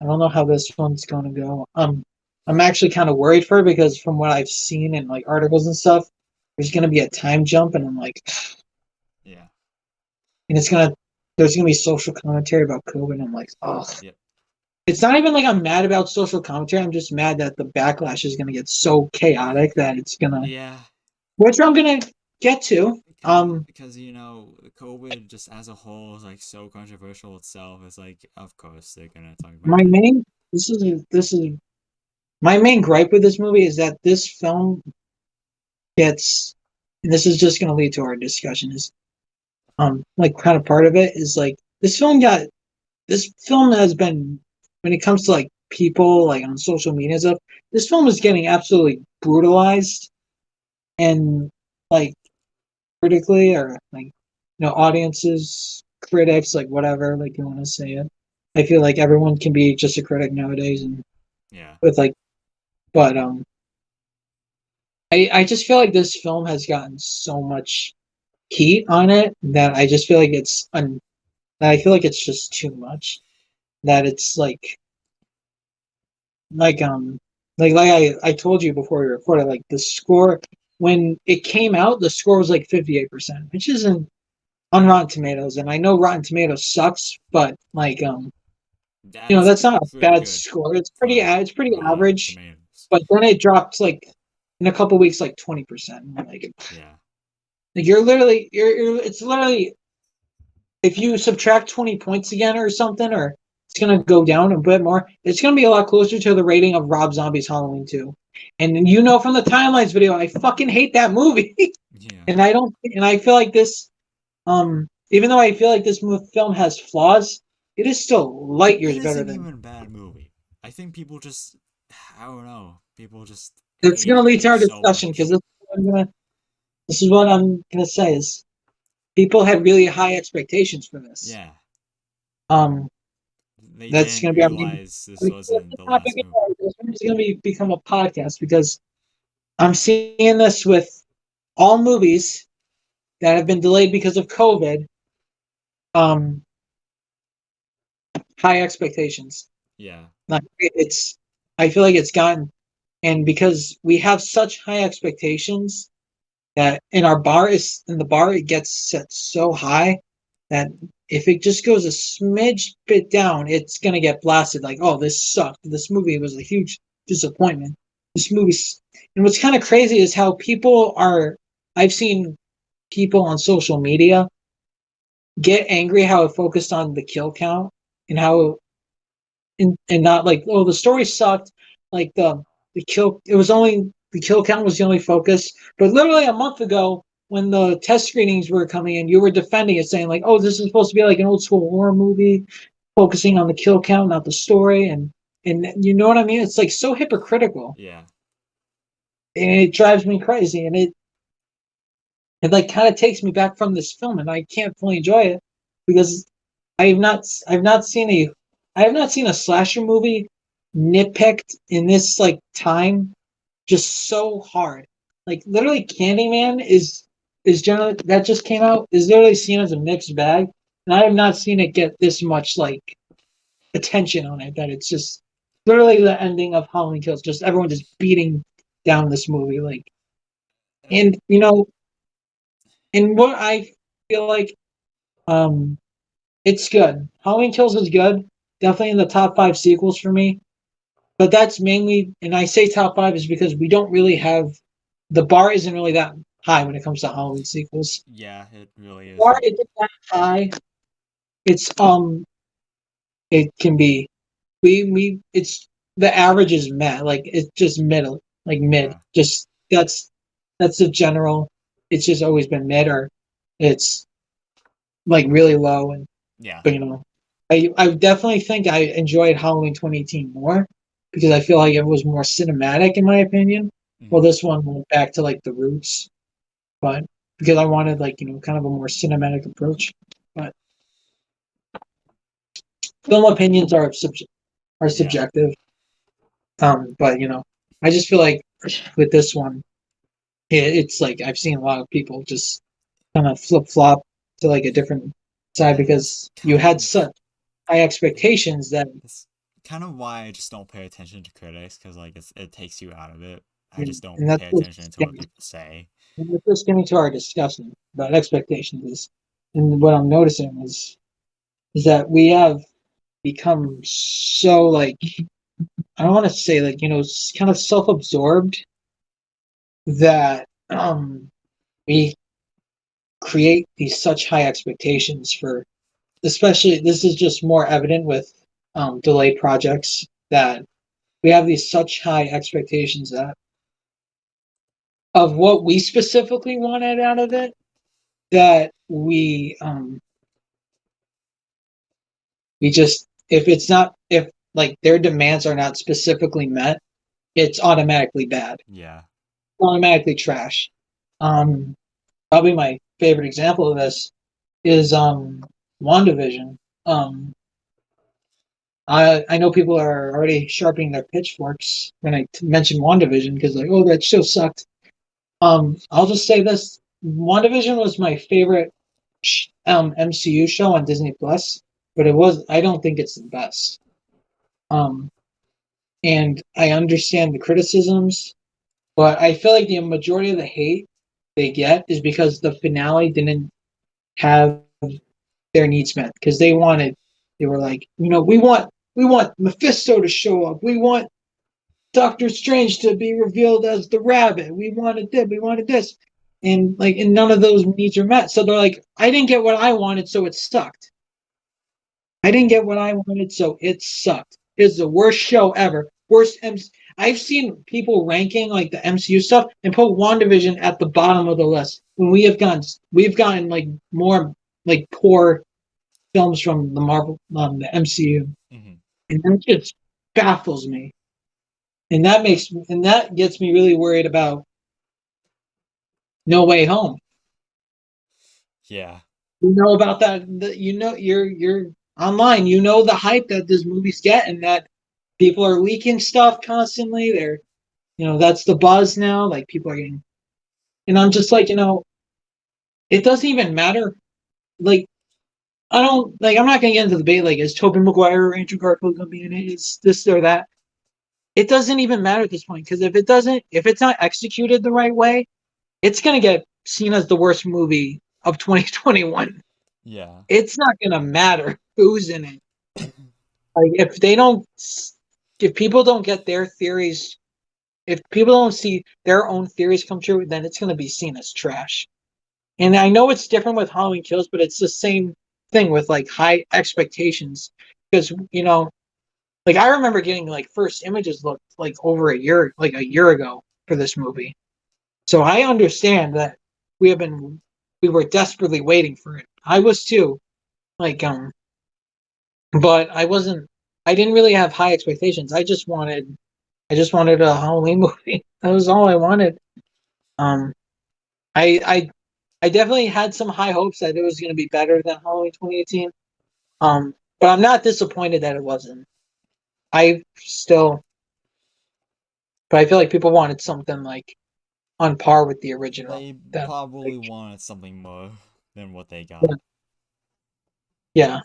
I don't know how this one's going to go. I'm actually kind of worried for it because from what I've seen in like articles and stuff, there's going to be a time jump, and I'm like,
Yeah.
and there's going to be social commentary about COVID. And I'm like, oh,
Yep.
it's not even like I'm mad about social commentary. I'm just mad that the backlash is going to get so chaotic that it's gonna,
Yeah.
which I'm going to get to.
Because COVID just as a whole is like so controversial itself. It's like, of course they're gonna talk about
My
that.
main this is my main gripe with this movie is that this film gets, and this is just going to lead to our discussion, is like kind of part of it is like this film has been, when it comes to like people like on social media and stuff, this film is getting absolutely brutalized and like critically or like audiences, critics, like whatever, like you want to say it. I feel like everyone can be just a critic nowadays, and
Yeah.
with like, but I just feel like this film has gotten so much. heat on it that I just feel like that I feel like it's just too much. That it's like I told you before we recorded, like the score when it came out, the score was like 58%, which isn't on
Yeah,
Rotten Tomatoes, and I know Rotten Tomatoes sucks, but
that's
that's not a
pretty
bad
good
score.
for
It's pretty
Rotten
average,
Tomatoes.
but then it dropped like in a couple weeks like 20%.
Yeah,
You're literally it's literally if you subtract 20 points again or something, or it's gonna go down a bit more, it's gonna be a lot closer to the rating of Rob Zombie's Halloween 2. And you know from the timelines video, I fucking hate that movie.
yeah.
And I feel like this even though I feel like this film has flaws, it is still light
It
years better
isn't
than.
even a bad movie. I think people just, I don't know, people just
It's
hate
gonna
it
lead to our
so
discussion because
much.
this is what I'm gonna say is people had really high expectations for this.
Yeah,
Um
they
that's
didn't
gonna be our main
realize this
the
wasn't the
topic
last movie.
is gonna become a podcast because I'm seeing this with all movies that have been delayed because of COVID, um, high expectations.
Yeah,
Like it's, I feel like it's gotten, and because we have such high expectations that in the bar it gets set so high that if it just goes a smidge bit down, it's gonna get blasted. Like, oh, this sucked. This movie was a huge disappointment. This movie's, and what's kind of crazy is how people are. I've seen people on social media get angry how it focused on the kill count and how and not like, oh, the story sucked, like the kill it was only the kill count was the only focus. But literally a month ago when the test screenings were coming in, you were defending it, saying like, oh, this is supposed to be like an old school horror movie focusing on the kill count, not the story. And you know what I mean? It's like so hypocritical,
yeah.
and it drives me crazy. And it like kind of takes me back from this film, and I can't fully enjoy it because I've not seen a slasher movie nitpicked in this like time just so hard. Like literally, Candyman is generally that just came out is literally seen as a mixed bag, and I have not seen it get this much like attention on it. That it's just literally the ending of Halloween Kills, just everyone just beating down this movie, like, and and what I feel like, um, it's good. Halloween Kills is good, definitely in the top five sequels for me. But that's mainly, and I say top five is because we don't really have the bar isn't really that high when it comes to Halloween sequels.
Yeah, it really
Bar
isn't.
isn't that high. It's it can be we it's the average is met like it's just middle like mid
Yeah,
just that's the general. It's just always been mid or it's like really low and
yeah.
but I definitely think I enjoyed Halloween 2018 more because I feel like it was more cinematic in my opinion. Well,
Hmm.
this one went back to like the roots, but because I wanted like kind of a more cinematic approach. But film opinions are
Yeah,
subjective. But I just feel like with this one, it's like I've seen a lot of people just kind of flip flop to like a different side
and that's
because you
kind
had
of
such high expectations that
that's kind of why I just don't pay attention to critics because like it takes you out of it. I
and
just don't
that's
pay attention
what's
to what people say.
getting to our discussion about expectations is, and what I'm noticing is that we have become so like I don't want to say like kind of self-absorbed that we create these such high expectations for, especially this is just more evident with delayed projects, that we have these such high expectations that of what we specifically wanted out of it, that we just if it's not if like their demands are not specifically met, it's automatically bad,
Yeah,
automatically trash. um Probably my favorite example of this is WandaVision. um I know people are already sharpening their pitchforks when I mention WandaVision because like, oh, that show sucked. I'll just say this. WandaVision was my favorite MCU show on Disney Plus, but it was I don't think it's the best. Um, and I understand the criticisms, but I feel like the majority of the hate they get is because the finale didn't have their needs met because they were like, we want Mephisto to show up, we want Doctor Strange to be revealed as the rabbit, we wanted this, and none of those needs are met. So they're like, I didn't get what I wanted, so it sucked. I didn't
Yeah.
get what I wanted, so it sucked. It's the worst show ever. Worst MC. I've seen people ranking like the MCU stuff and put WandaVision at the bottom of the list when we've gotten like more like poor films from the MCU,
Hmm.
and that just baffles me. And that gets me really worried about No Way Home.
Yeah.
You know about that? You're online. You know the hype that this movie's getting. That people are leaking stuff constantly. That's the buzz now. Like people are getting, and I'm just like, it doesn't even matter. Like I don't like. I'm not gonna get into the debate. Like, is Tobey Maguire or Andrew Garfield gonna be in it? Is this or that? It doesn't even matter at this point because if it's not executed the right way, it's gonna get seen as the worst movie of 2021.
Yeah.
It's not gonna matter who's in it. Like if people don't get their theories, if people don't see their own theories come true, then it's gonna be seen as trash. And I know it's different with Halloween Kills, but it's the same thing with like high expectations. Because like I remember getting like first images looked like like a year ago for this movie. So I understand that we have been we were desperately waiting for it. I was too. Like but I didn't really have high expectations. I just wanted a Halloween movie. That was all I wanted. Um I I I definitely had some high hopes that it was going to be better than Halloween 2018. But I'm not disappointed that it wasn't. I still but I feel like people wanted something like on par with the original.
They
That
probably
like
wanted something more than what they
yeah,
got,
yeah,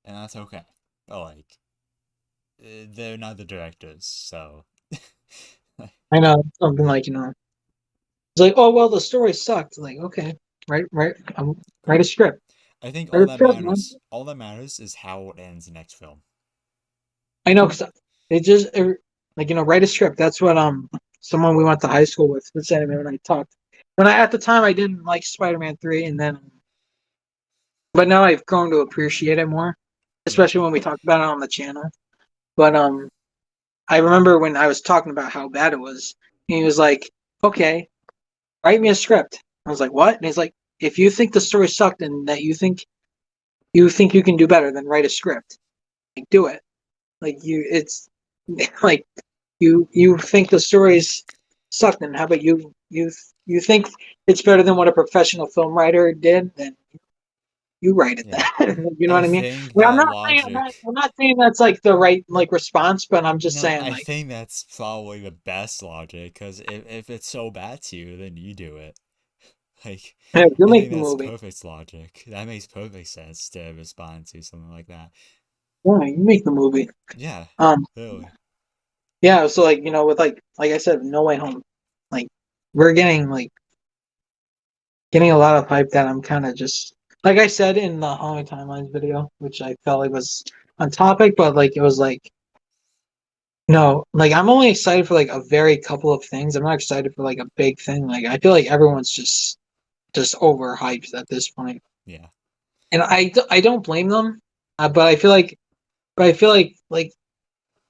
and that's okay. But like, they're not the directors, so
I know something like it's like, oh well, the story sucked. Like, okay, write a script.
I think
Write a script, man.
all that matters is how it ends the next film.
I know because like write a script. That's what someone we went to high school with said to me when I talked. When I at the time I didn't like Spider-Man 3, and then but now I've grown to appreciate it more,
Yeah.
especially when we talked about it on the channel. But I remember when I was talking about how bad it was, and he was like, "Okay, write me a script." I was like, "What?" And he's like, "If you think the story sucked and that you think you can do better, then write a script. Like, do it. Like it's like you think the stories sucked, and how about you think it's better than what a professional film writer did? Then you write it.
Yeah.
Then you know
I
what I mean?
think
Well,
that logic.
I'm not saying that's like the right like response, but I'm just
No,
saying
I
like,
think that's probably the best logic, because if it's so bad to you, then you do it. Like,
hey, you
I
make
think
the
that's
movie.
perfect logic. That makes perfect sense to respond to something like that.
Yeah, you make the movie.
Yeah,
Um,
really.
yeah. So like with like I said, No Way Home, like we're getting a lot of hype that I'm kind of just like I said in the Halloween Timelines video, which I felt like was on topic, but like it was like like I'm only excited for like a very couple of things. I'm not excited for like a big thing. Like I feel like everyone's just overhyped at this point,
Yeah.
and I don't blame them, but I feel like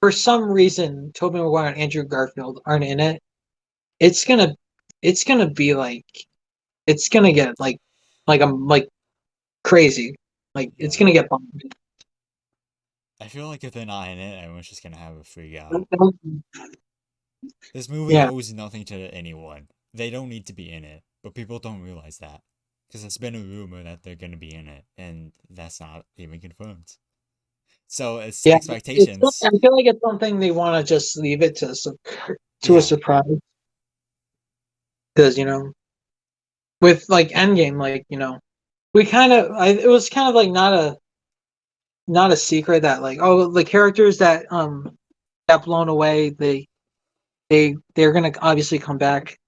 for some reason Tobey Maguire and Andrew Garfield aren't in it. It's gonna it's gonna be like it's gonna get like I'm like crazy. Like it's
Yeah.
gonna get bombed.
I feel like if they're not in it, everyone's just gonna have a freak out. This movie
Yeah,
owes nothing to anyone. They don't need to be in it, but people don't realize that. Because it's been a rumor that they're gonna be in it, and that's not even confirmed. So it's
yeah.
expectations.
I feel like it's something they want to just leave it to a
Yeah.
surprise because with like Endgame, like we kind of it was kind of like not a secret that like oh the characters that got blown away they're gonna obviously come back,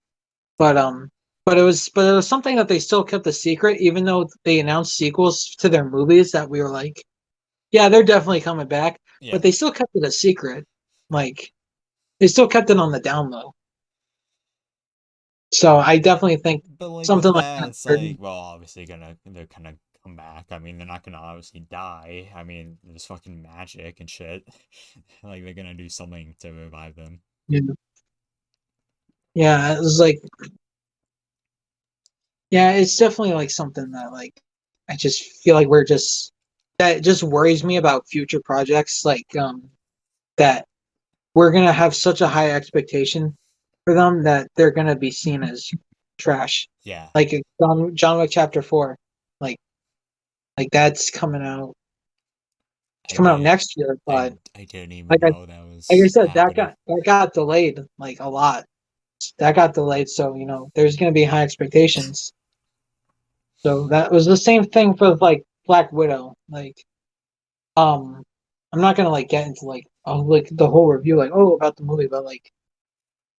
but
Yeah.
but it was something that they still kept a secret even though they announced sequels to their movies that we were like yeah they're definitely coming back,
Yeah.
but they still kept it a secret, like they still kept it on the down low. So I definitely think
But like with
something like
that,
that.
it's like, well, obviously they're gonna come back. I mean, they're not gonna obviously die. I mean, there's fucking magic and shit. Like they're gonna do something to revive them.
Yeah, yeah, it was like yeah, it's definitely like something that like I just feel like we're just that just worries me about future projects like that we're gonna have such a high expectation for them that they're gonna be seen as trash.
Yeah.
Like John Wick Chapter 4, like that's coming out. It's
I
coming out
didn't
next year, but
I didn't even
like I
know that
like I
was
said,
happening.
that got delayed like a lot. That got delayed, so there's gonna be high expectations. So that was the same thing for like Black Widow. Like um I'm not gonna like get into like the whole review like oh about the movie, but like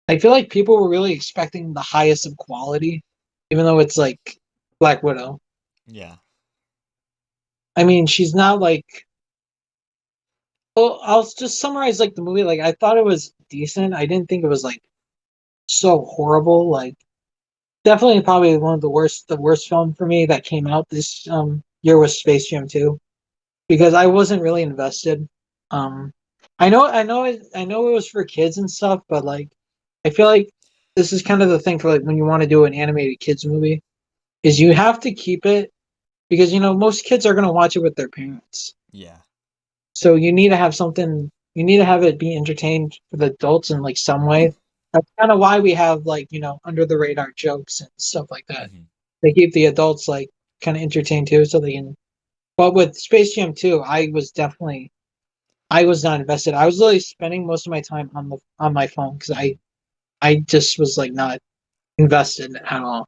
I feel like people were really expecting the highest of quality, even though it's like Black Widow.
Yeah.
I mean, she's not like. Well, I'll just summarize like the movie. Like, I thought it was decent. I didn't think it was like so horrible. Like, definitely probably one of the worst film for me that came out this year was Space Jam 2 because I wasn't really invested. Um, I know it was for kids and stuff, but like, I feel like this is kind of the thing for like when you want to do an animated kids movie is you have to keep it because most kids are going to watch it with their parents.
Yeah.
So you need to have something. You need to have it be entertained for the adults in like some way. That's kind of why we have like under the radar jokes and stuff like that.
Hmm.
They keep the adults like kind of entertained too, so they can. But with Space Jam 2, I was not invested. I was literally spending most of my time on my phone because I just was like not invested at all.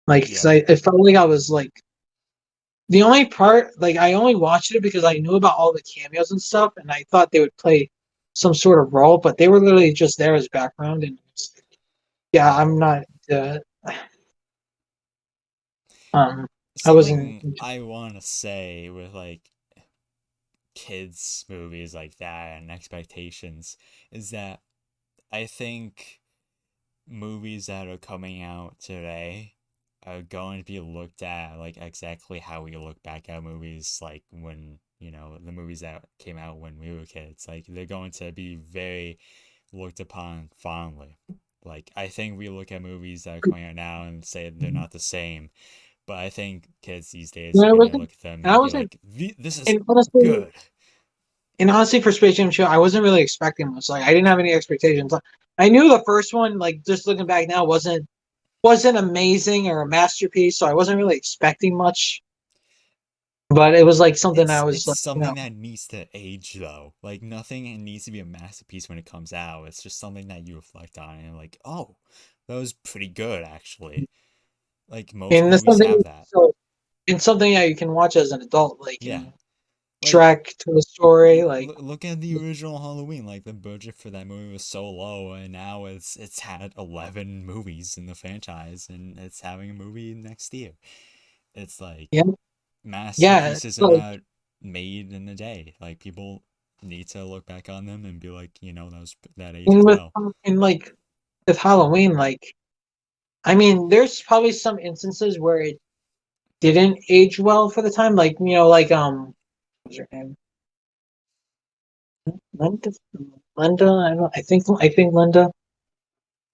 Like, cause
Yeah.
it felt like I was like the only part, like I only watched it because I knew about all the cameos and stuff, and I thought they would play some sort of role, but they were literally just there as background. And yeah,
Yeah.
I'm not. Uh, um, I wasn't.
Something I want to say with like kids movies like that and expectations is that I think movies that are coming out today are going to be looked at like exactly how we look back at movies like when, the movies that came out when we were kids. Like they're going to be very looked upon fondly. Like I think we look at movies that are coming out now and say they're not the same, but I think kids these days
No,
are
I
gonna
wasn't.
look at them
I
and be
wasn't.
like, "This is
And honestly,
good."
for Space Jam 2, I wasn't really expecting much. Like, I didn't have any expectations. I knew the first one, like just looking back now, wasn't amazing or a masterpiece, so I wasn't really expecting much. But it was like something I
It's
was like,
something that needs to age though. Like nothing needs to be a masterpiece when it comes out. It's just something that you reflect on and you're like, oh, that was pretty good actually. Like most
and it's
movies
something
have that.
so it's something that you can watch as an adult, like
Yeah. Like
Shrek to the story, like
look at the original Halloween. Like the budget for that movie was so low, and now it's had 11 movies in the franchise, and it's having a movie next year. It's like
yeah, yeah,
masterpieces are
like
not made in a day. Like people need to look back on them and be like, that aged
and with
well.
and like with Halloween, like I mean, there's probably some instances where it didn't age well for the time, like like what's her name? Linda, Linda, I think Linda.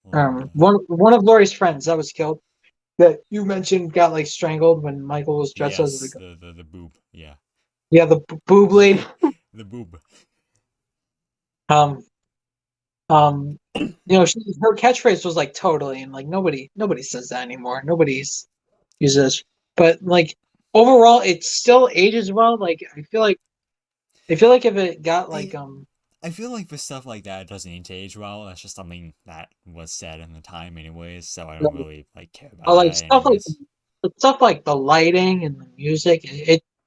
Linda.
One of Laurie's friends that was killed that you mentioned got like strangled when Michael was dressed as
Yes,
the
the boob. Yeah,
yeah the boob lady.
the boob.
Um, her catchphrase was like totally, and like nobody says that anymore. Nobody's uses, but like overall, it still ages well. Like I feel like if it got like
It I feel like for stuff like that, it doesn't need to age well. That's just something that was said in the time, anyways. So I don't really like care about
But like
that, anyways.
stuff like the lighting and the music,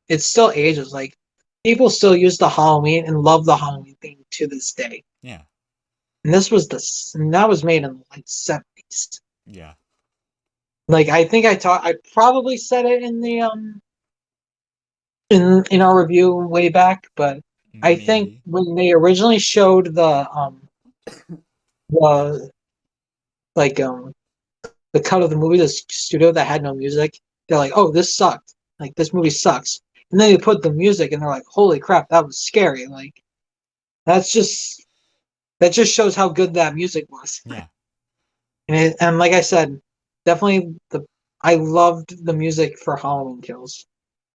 it still ages. Like people still use the Halloween and love the Halloween theme to this day.
Yeah,
And and that was made in the late 70s.
yeah,
Like I probably said it in the in our review way back, but I think
maybe.
when they originally showed the like the cut of the movie, the studio that had no music, they're like, "Oh, this sucked. Like this movie sucks." And then they put the music, and they're like, "Holy crap, that was scary!" Like that's just that just shows how good that music was.
Yeah,
And like I said, definitely the I loved the music for Halloween Kills.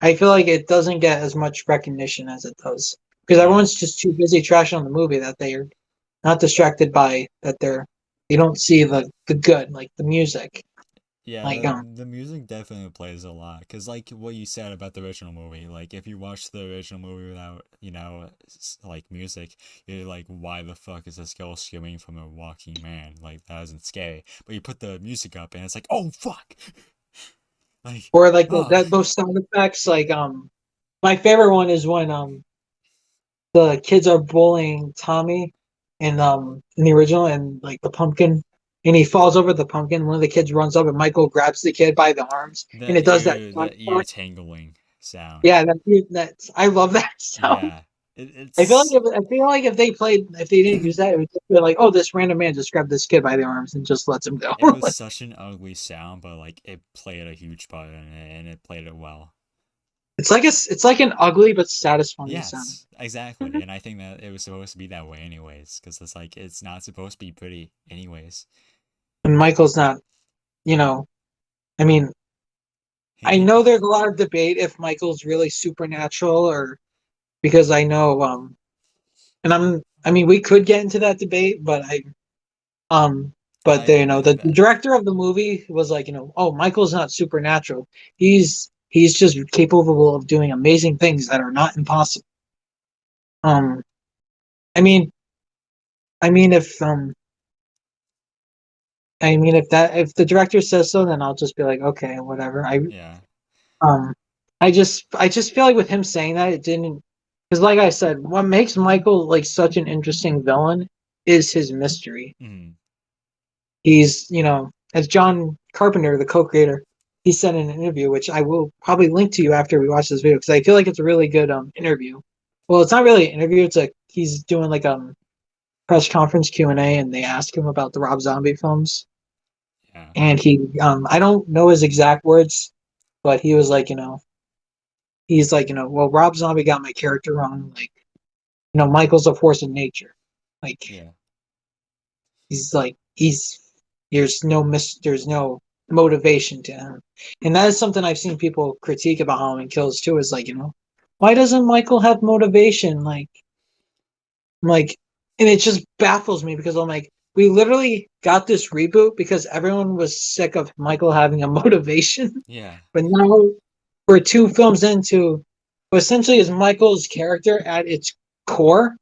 I feel like it doesn't get as much recognition as it does because
yeah.
everyone's just too busy trashing on the movie that they're not distracted by that they don't see the good like the music
Yeah,
like
the music definitely plays a lot because, like what you said about the original movie, like if you watch the original movie without, like music, you're like, why the fuck is this girl screaming from a walking man? Like that isn't scary. But you put the music up and it's like, oh fuck, like,
or like
oh,
those sound effects like my favorite one is when the kids are bullying Tommy in the original and like the pumpkin and he falls over the pumpkin. One of the kids runs up and Michael grabs the kid by the arms and it does that sound
that ear
effect.
tangling sound.
Yeah, that's I love that sound.
Yeah, it's
I feel like if they didn't use that, it would just be like, oh, this random man just grabbed this kid by the arms and just lets him go.
it was such an ugly sound, but like it played a huge part in it and it played it well.
It's like an ugly but satisfying sound.
Yes, exactly. And I think that it was supposed to be that way anyways, because it's like it's not supposed to be pretty anyways.
And Michael's not, you know, I mean, I
He,
know there's a lot of debate if Michael's really supernatural or because I know and I mean we could get into that debate, but um but
I
the director of the movie was like, oh, Michael's not supernatural. He's just capable of doing amazing things that are not impossible. Um I mean I mean if the director says so, then I'll just be like, okay, whatever.
yeah.
Um I just feel like with him saying that it didn't because like I said, what makes Michael like such an interesting villain is his mystery.
Mm,
He's, as John Carpenter, the co-creator, he said in an interview, which I will probably link to you after we watch this video because I feel like it's a really good interview. Well, it's not really an interview; it's like he's doing like press conference Q&A, and they ask him about the Rob Zombie films,
yeah.
and he I don't know his exact words, but he was like, he's like, well, Rob Zombie got my character wrong. Like, Michael's a force of nature. Like,
Yeah.
he's like, there's no motivation to him. And that is something I've seen people critique about Halloween Kills too, is like, why doesn't Michael have motivation? Like, and it just baffles me because I'm like, we literally got this reboot because everyone was sick of Michael having a motivation.
Yeah.
But now we're two films into essentially is Michael's character at its core.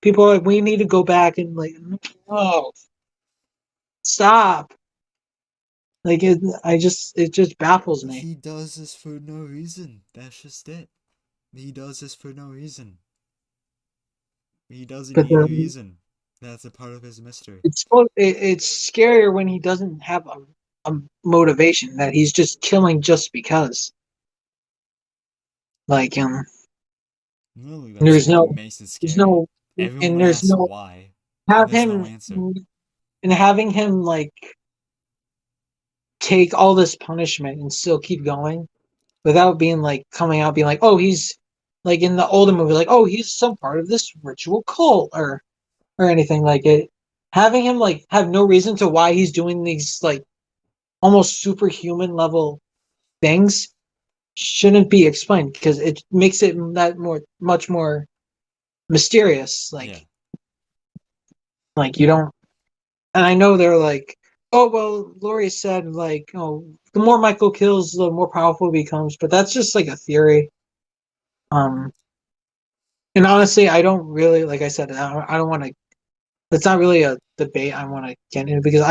People are like, we need to go back and like, no, stop. Like it just baffles me.
He does this for no reason. That's just it. He does this for no reason. He doesn't
But
need a reason. That's a part of his mystery.
it's scarier when he doesn't have a motivation that he's just killing just because. Like
Literally, that's
there's
what
no
makes it
there's
scary.
no and
Everyone
there's
asks
no
why, and
have
there's no
him
answer.
and having him like take all this punishment and still keep going without being like coming out being like, oh, he's like in the older movie, like, oh, he's some part of this ritual cult or anything like it. Having him like have no reason to why he's doing these like almost superhuman level things shouldn't be explained because it makes it that much more mysterious.
Yeah.
Like you don't and I know they're like, oh well, Laurie said like, oh, the more Michael kills, the more powerful he becomes, but that's just like a theory. Um, And honestly, I don't really, like I said, I don't want to. It's not really a debate I want to get into because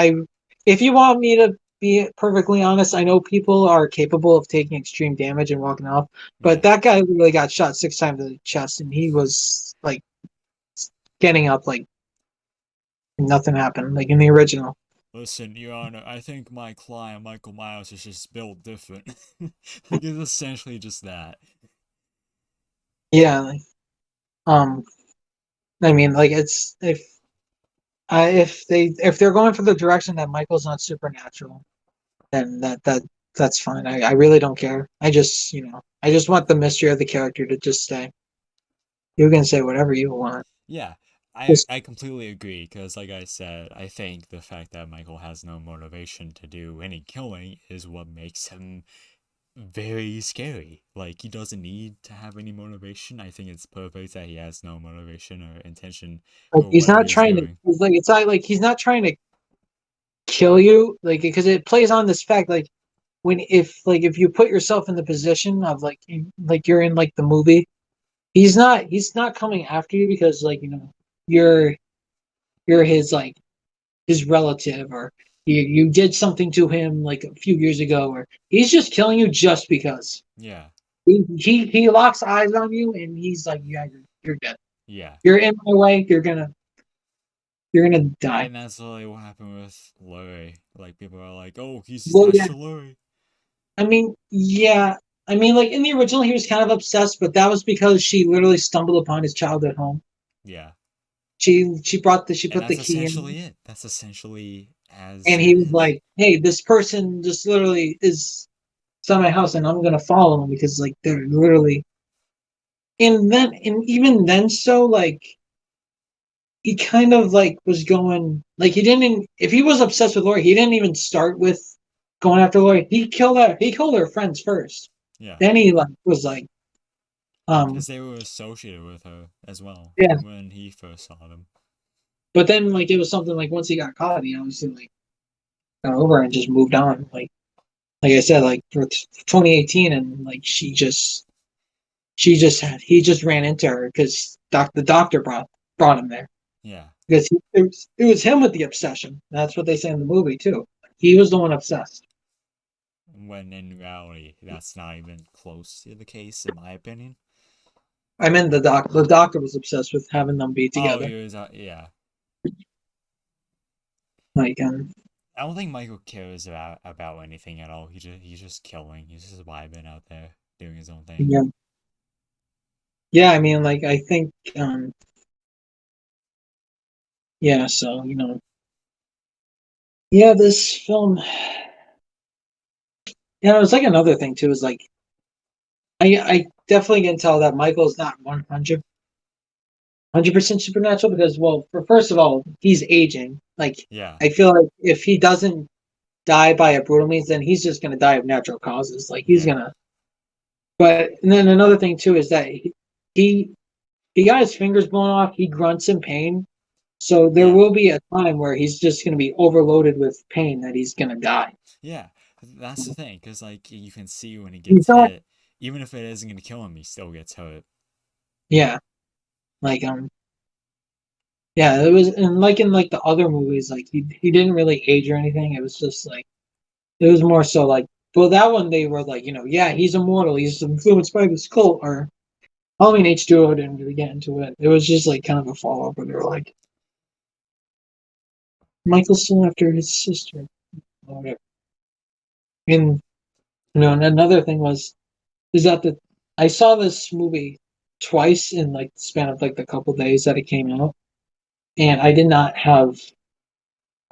if you want me to be perfectly honest, I know people are capable of taking extreme damage and walking off, but
Yeah.
that guy really got shot 6 times in the chest, and he was like getting up like nothing happened, like in the original.
Listen, Your Honor, I think my client, Michael Myers, is just built different. Like, it's essentially just that.
Yeah, um, I mean, like it's if they're going for the direction that Michael's not supernatural, then that's fine. I really don't care. I just want the mystery of the character to just stay. You can say whatever you want.
Yeah, I,
Just
I completely agree, because, like I said, I think the fact that Michael has no motivation to do any killing is what makes him very scary. Like, he doesn't need to have any motivation. I think it's perfect that he has no motivation or intention
like
for
he's
whatever
not
he's
trying to.
doing.
It's not like he's not trying to kill you. Like because it plays on this fact like when if you put yourself in the position of like you're in like the movie, he's not coming after you because you're you're his relative or you did something to him like a few years ago or he's just killing you just because.
Yeah,
He locks eyes on you and he's like, yeah, you're dead.
yeah.
You're in my way. You're gonna die.
And that's literally what happened with Laurie. Like, people are like, oh, he's
Well,
attached
yeah.
to Laurie.
I mean, yeah. I mean, like in the original, he was kind of obsessed, but that was because she literally stumbled upon his childhood home.
Yeah.
She
And
put the
that's
key in,
essentially it. That's essentially as
and
it
he was
is.
like, "Hey, this person just literally is at my house, and I'm gonna follow them because like they're literally." And even then, so like he kind of like was going like he didn't. If he was obsessed with Lori, he didn't even start with going after Lori. He killed her friends first.
Yeah.
Then he like was like,
Because
um,
they were associated with her as well
yeah.
when he first saw them.
But then like it was something like once he got caught, he obviously like got over and just moved on. Like I said, like for 2018, and like he just ran into her because the doctor brought him there
Yeah.
because it was him with the obsession. That's what they say in the movie too. He was the one obsessed.
When in reality, that's not even close to the case, in my opinion.
I mean, the doctor was obsessed with having them be
Oh,
together.
he was, yeah.
Like,
I don't think Michael cares about anything at all. He's just killing. He's just vibing out there, doing his own thing.
yeah, yeah. I mean, like, I think, yeah. So yeah, this film. Yeah, it was like another thing too. Is like I definitely can tell that Michael's not 100% supernatural because, well, for first of all, he's aging. Like,
Yeah.
I feel like if he doesn't die by a brutal means, then he's just gonna die of natural causes. Like, he's
Yeah.
gonna. But and then another thing too is that he he got his fingers blown off. He grunts in pain, so there
Yeah.
will be a time where he's just gonna be overloaded with pain that he's gonna die.
Yeah. That's the thing, because, like, you can see when he
He's
gets
not.
hit, even if it isn't going to kill him, he still gets hurt.
Yeah, like yeah, it was and like in like the other movies, like he didn't really age or anything. It was just like it was more so like, well, that one they were like, yeah, he's immortal. He's influenced by this cult. Or Halloween
Yeah.
H2O didn't really get into it. It was just like kind of a follow up where they were like, Michael's still after his sister. Or whatever. And and another thing is that I saw this movie twice in like the span of like the couple days that it came out, and I did not have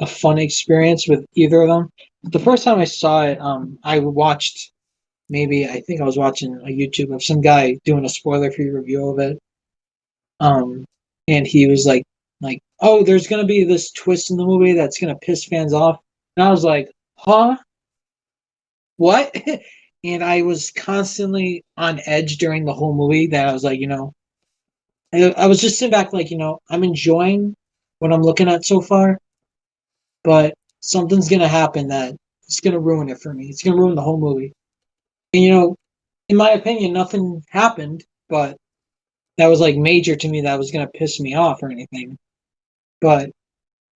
a fun experience with either of them. The first time I saw it, I watched maybe I think I was watching a YouTube of some guy doing a spoiler-free review of it. Um, and he was like, oh, there's gonna be this twist in the movie that's gonna piss fans off. And I was like, huh? What? And I was constantly on edge during the whole movie that I was like, I was just sitting back like, I'm enjoying what I'm looking at so far, but something's gonna happen that it's gonna ruin it for me. It's gonna ruin the whole movie. And in my opinion, nothing happened, but that was like major to me that was gonna piss me off or anything. But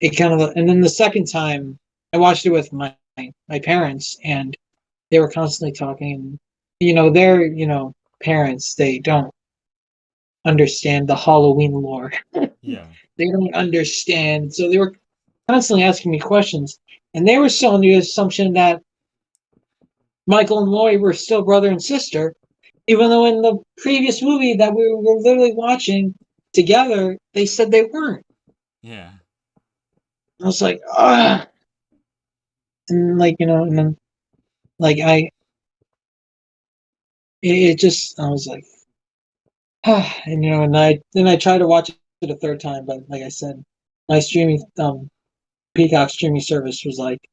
it kind of, and then the second time I watched it with my parents, and they were constantly talking. Their parents, they don't understand the Halloween lore.
Yeah.
They don't understand, so they were constantly asking me questions, and they were still under the assumption that Michael and Laurie were still brother and sister, even though in the previous movie that we were literally watching together, they said they weren't.
Yeah.
I was like, ah, and and then like it just, I was like, ah, and and I tried to watch it a third time, but like I said, my streaming Peacock streaming service was like,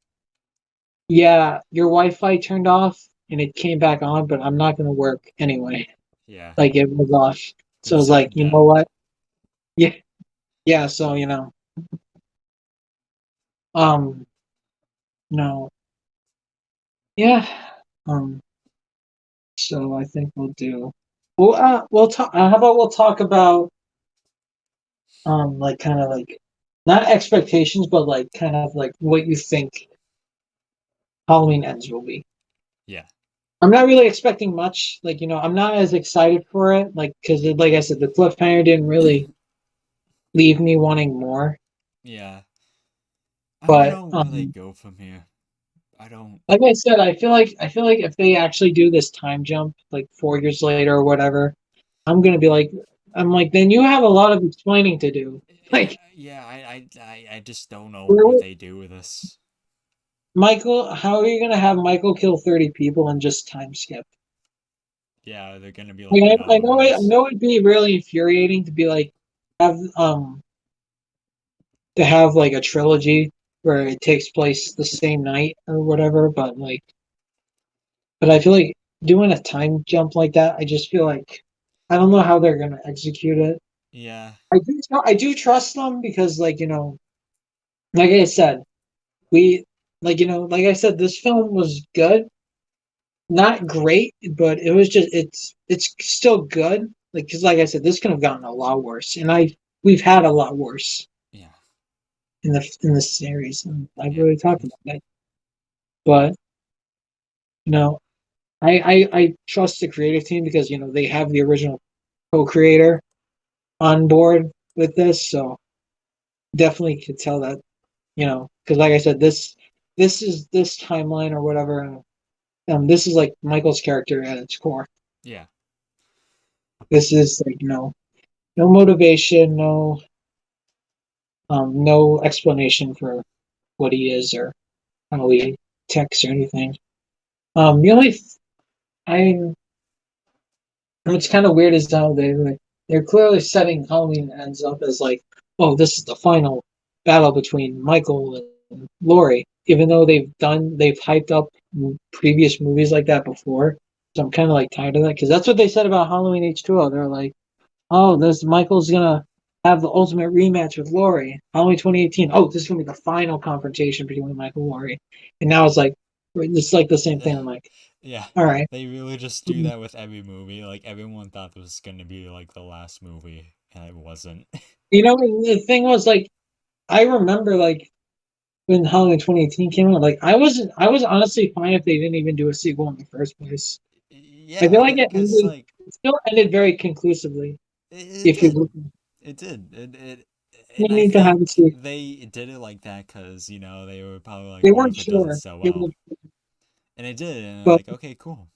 yeah, your Wi-Fi turned off and it came back on, but I'm not gonna work anyway.
Yeah.
Like it was off. So I
It's
was like,
sudden
you know
death.
what? Yeah, yeah. So um, no, yeah, um. So I think we'll do. We'll talk. How about we'll talk about like kind of like not expectations, but like kind of like what you think Halloween Ends will be.
Yeah.
I'm not really expecting much. Like I'm not as excited for it. Like because like I said, the cliffhanger didn't really leave me wanting more.
Yeah. I don't
But
know where they go from here. I don't.
like I said, I feel like if they actually do this time jump, like 4 years later or whatever, I'm gonna be like, I'm like, then you have a lot of explaining to do.
Yeah,
Like,
yeah. I just don't know
where
what
would-
they do with this.
Michael, how are you gonna have Michael kill 30 people and just time skip?
Yeah, they're gonna be
Like,
like
I know I
anonymous.
know it'd be really infuriating to be like have to have like a trilogy where it takes place the same night or whatever, but I feel like doing a time jump like that, I just feel like I don't know how they're gonna execute it.
Yeah.
I do trust them because like I said, we like I said, this film was good, not great, but it was just it's still good. Like because like I said, this could have gotten a lot worse, and we've had a lot worse
Yeah.
in the series, and I've
Yeah.
really talked about that. But you know, I trust the creative team because they have the original co-creator on board with this, so definitely could tell that because like I said, this is this timeline or whatever. This is like Michael's character at its core.
Yeah.
This is like no motivation, no explanation for what he is or how he texts or anything. The only I what's kind of weird is how they're clearly setting Halloween Ends up as like, oh, this is the final battle between Michael and Laurie, even though they've hyped up previous movies like that before. So I'm kind of like tired of that because that's what they said about Halloween H2O. They're like, oh, this Michael's gonna have the ultimate rematch with Laurie. Halloween 2018. Oh, this is gonna be the final confrontation between Michael and Laurie. And now it's like the same thing. I'm like,
Yeah.
all right.
They really just do that with every movie. Like everyone thought this was gonna be like the last movie, and it wasn't.
The thing was like I remember like when Halloween 2018 came out, like I was honestly fine if they didn't even do a sequel in the first place. I feel
Yeah,
like
because like
it still ended very conclusively.
it
If you
did.
look,
It did. It
you
and I
need to have a
think
sequel.
they did it like that because they were probably like,
They
what
weren't
if it doesn't
sure.
sell
They
well?
were,
And it did, and they're
but
like, okay, cool.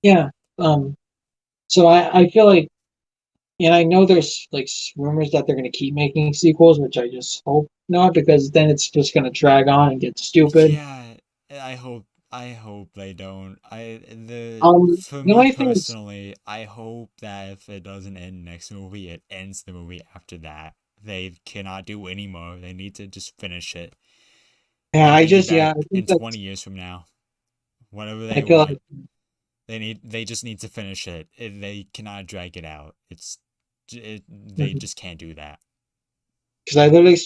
yeah. Um. So I feel like, and I know there's like rumors that they're going to keep making sequels, which I just hope not, because then it's just going to drag on and get stupid.
Yeah, I hope they don't. For
The
me
only thing is,
personally, I hope that if it doesn't end next movie, it ends the movie after that. They cannot do any more. They need to just finish it
yeah,
and
I just,
piggyback
yeah, I
in
think
20
that's,
years from now. Whatever
I
they
feel like,
want. They just need to finish it. They cannot drag it out. They
because
just can't do that.
I literally,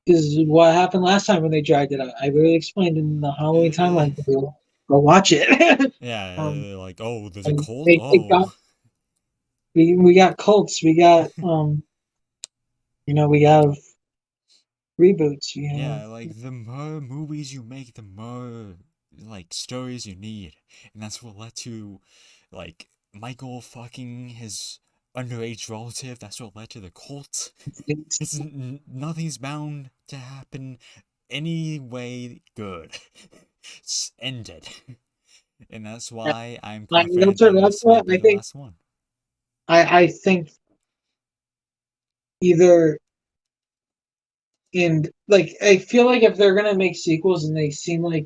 because what happened last time when they dragged it out, I literally explained in the Halloween
Uh,
timeline video. Go watch it.
yeah,
um,
like, oh, there's a
and
cult?
they got
Oh.
we got cults, we got we have reboots, we have
Yeah, like the more movies you make, the more like stories you need, and that's what led to like Michael fucking his underage relative. That's what led to the cult. Nothing's bound to happen any way good. It's ended, and that's why I'm confident that
that's
this
what
might be
I
the
think.
last one.
I think either in like I feel like if they're gonna make sequels and they seem like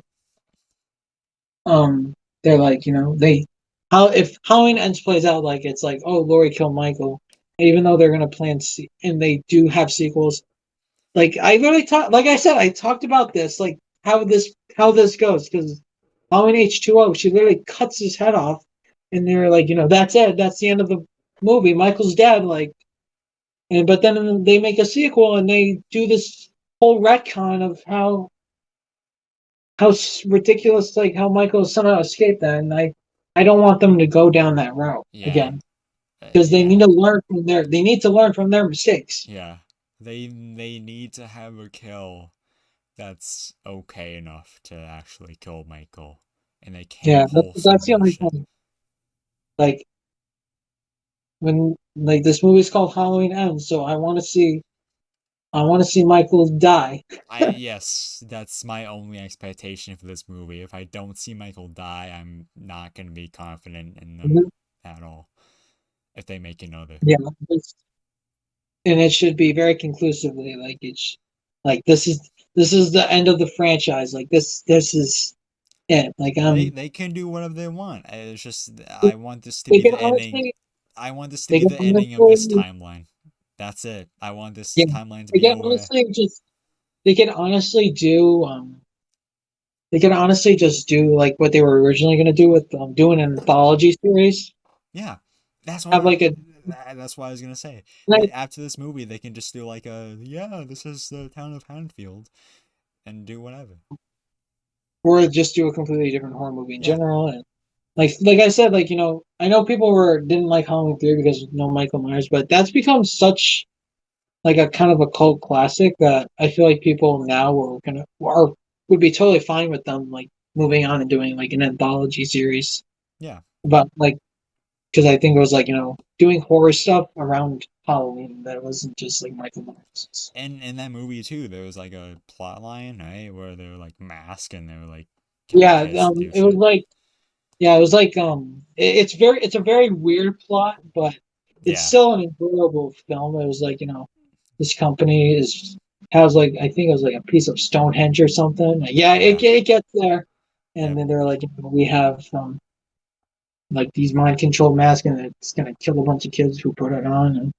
um they're like they how if Halloween Ends plays out like it's like oh Laurie killed Michael, even though they're gonna and they do have sequels. Like I literally talked, like I said, I talked about this, like how this goes because Halloween H2O, she literally cuts his head off, and they're like, that's it, that's the end of the movie. Michael's dead, like, and but then they make a sequel and they do this whole retcon of how ridiculous, like how Michael somehow escaped that, and I don't want them to go down that route
Yeah,
again because
yeah,
they need to learn from their mistakes.
yeah. They need to have a kill that's okay enough to actually kill Michael, and they can't
Yeah,
pull some
that's the only
bullshit.
thing. Like when like this movie's called Halloween Ends, so I want to see Michael die.
Yes, that's my only expectation for this movie. If I don't see Michael die, I'm not gonna be confident in them at all. If they make another,
Yeah, and it should be very conclusively like like this is the end of the franchise. Like this is it. Like
they can do whatever they want. It's just I want this to
they
be
can
the ending.
honestly
I want this to
they
be
can
the ending of this
honestly
timeline. That's it. I want this
yeah
timeline to
they
be
can
over.
honestly just they can honestly do they can honestly just do like what they were originally going to do with doing an anthology series.
Yeah, that's
Have
what.
like a
That's what I was gonna say.
like,
After this movie, they can just do like a yeah. This is the town of Hanfield, and do whatever.
or just do a completely different horror movie in
Yeah,
general. And like I said, like I know people were didn't like Halloween 3 because of no Michael Myers, but that's become such like a kind of a cult classic that I feel like people now would be totally fine with them like moving on and doing like an anthology series
yeah.
about like because I think it was like doing horror stuff around Halloween that wasn't just like Michael Myers.
And in that movie too, there was like a plot line, right, where they were like masked and they were like killing
Yeah,
kids to do
it was
shit.
like yeah, it was like it's a very weird plot, but it's
Yeah,
still an enjoyable film. It was like this company is has like I think it was like a piece of Stonehenge or something. Like, yeah,
yeah,
it gets there, and
yep,
then they're like we have like these mind controlled masks and it's gonna kill a bunch of kids who put it on, and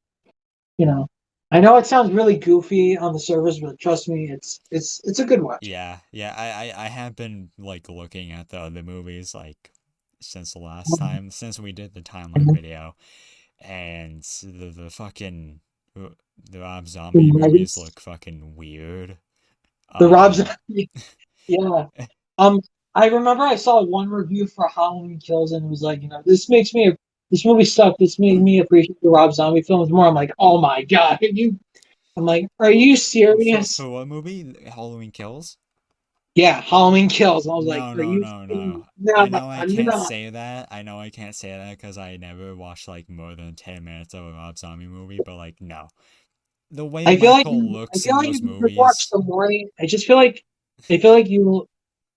you know. I know it sounds really goofy on the surface, but trust me, it's a good watch.
yeah, yeah. I have been like looking at the other movies like since the last time, since we did the timeline
Mhm.
video, and the fucking the Rob
The
Zombie movies
Muggins,
look fucking weird.
the Rob's,
Um,
yeah. Um, I remember I saw one review for Halloween Kills and it was like, this movie sucked. This made me appreciate the Rob Zombie films more. I'm like, oh my god, I'm like, are you serious?
for what movie? Halloween Kills?
Yeah, Halloween Kills. I was like,
No,
are
no,
you?
no, no.
No,
I know I
I'm
can't
not.
say that. I know I can't say that because I never watched like more than 10 minutes of a Rob Zombie movie, but like, no. The way Michael
I
looks
feel
in
like
those
if you just watch
movies,
the morning, I feel like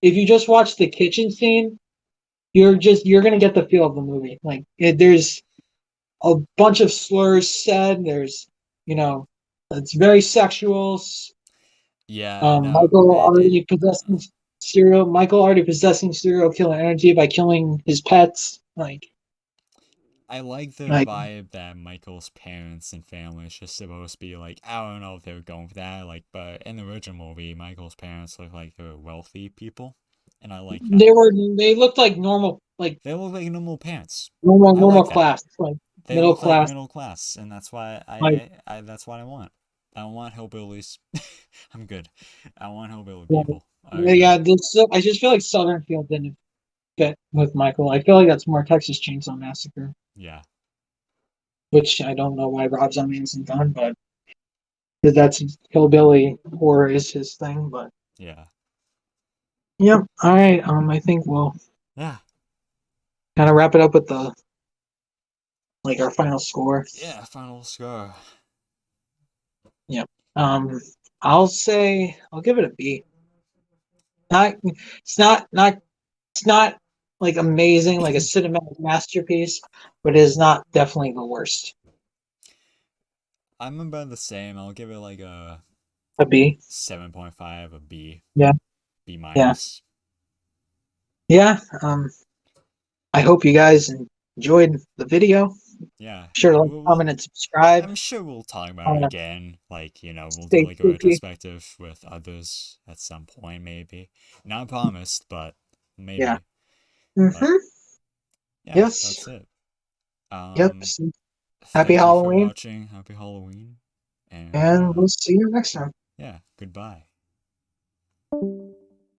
if you just watch the kitchen scene, you're gonna get the feel of the movie. Like there's a bunch of slurs said. There's, you know, it's very sexual.
yeah, no,
Michael already possessing serial killer energy by killing his pets.
I like the
Like
vibe that Michael's parents and family is just supposed to be like. I don't know if they were going for that, like, but in the original movie, Michael's parents look like they were wealthy people, and I like that.
they looked like normal, like
They look like normal parents. I
normal
like that.
class, like
They
middle
look like
class.
middle class, and that's why
Like
that's what I want. I don't want hillbillies. I'm good. I want hillbilly
yeah,
people. I agree.
yeah. I just feel like Southern Field didn't fit with Michael. I feel like that's more Texas Chainsaw Massacre.
Yeah.
which I don't know why Rob Zombie hasn't done, but because that's hillbilly horror is his thing. But
Yeah.
yep. All right. I think we'll
Yeah.
kind of wrap it up with the like our final score.
Yeah. Final score.
Yep. Um, I'll give it a B. Not it's not like amazing like a cinematic masterpiece, but it is not definitely the worst.
I'm about the same. I'll give it like a
A B.
7.5, a B,
Yeah.
B
Yeah.
minus.
Yeah. I hope you guys enjoyed the video.
Yeah.
Sure to like,
We'll
comment, and subscribe.
I'm sure we'll talk about it
Uh,
again. Like, we'll do
Stay
like a
spooky.
retrospective with others at some point, maybe. Not promised, but
Yeah.
maybe. But
Mm-hmm.
yeah,
Yes.
that's it.
Yep.
Um,
Happy
Thank you for
Halloween,
watching. Happy Halloween. And
and we'll see you next time.
yeah, goodbye.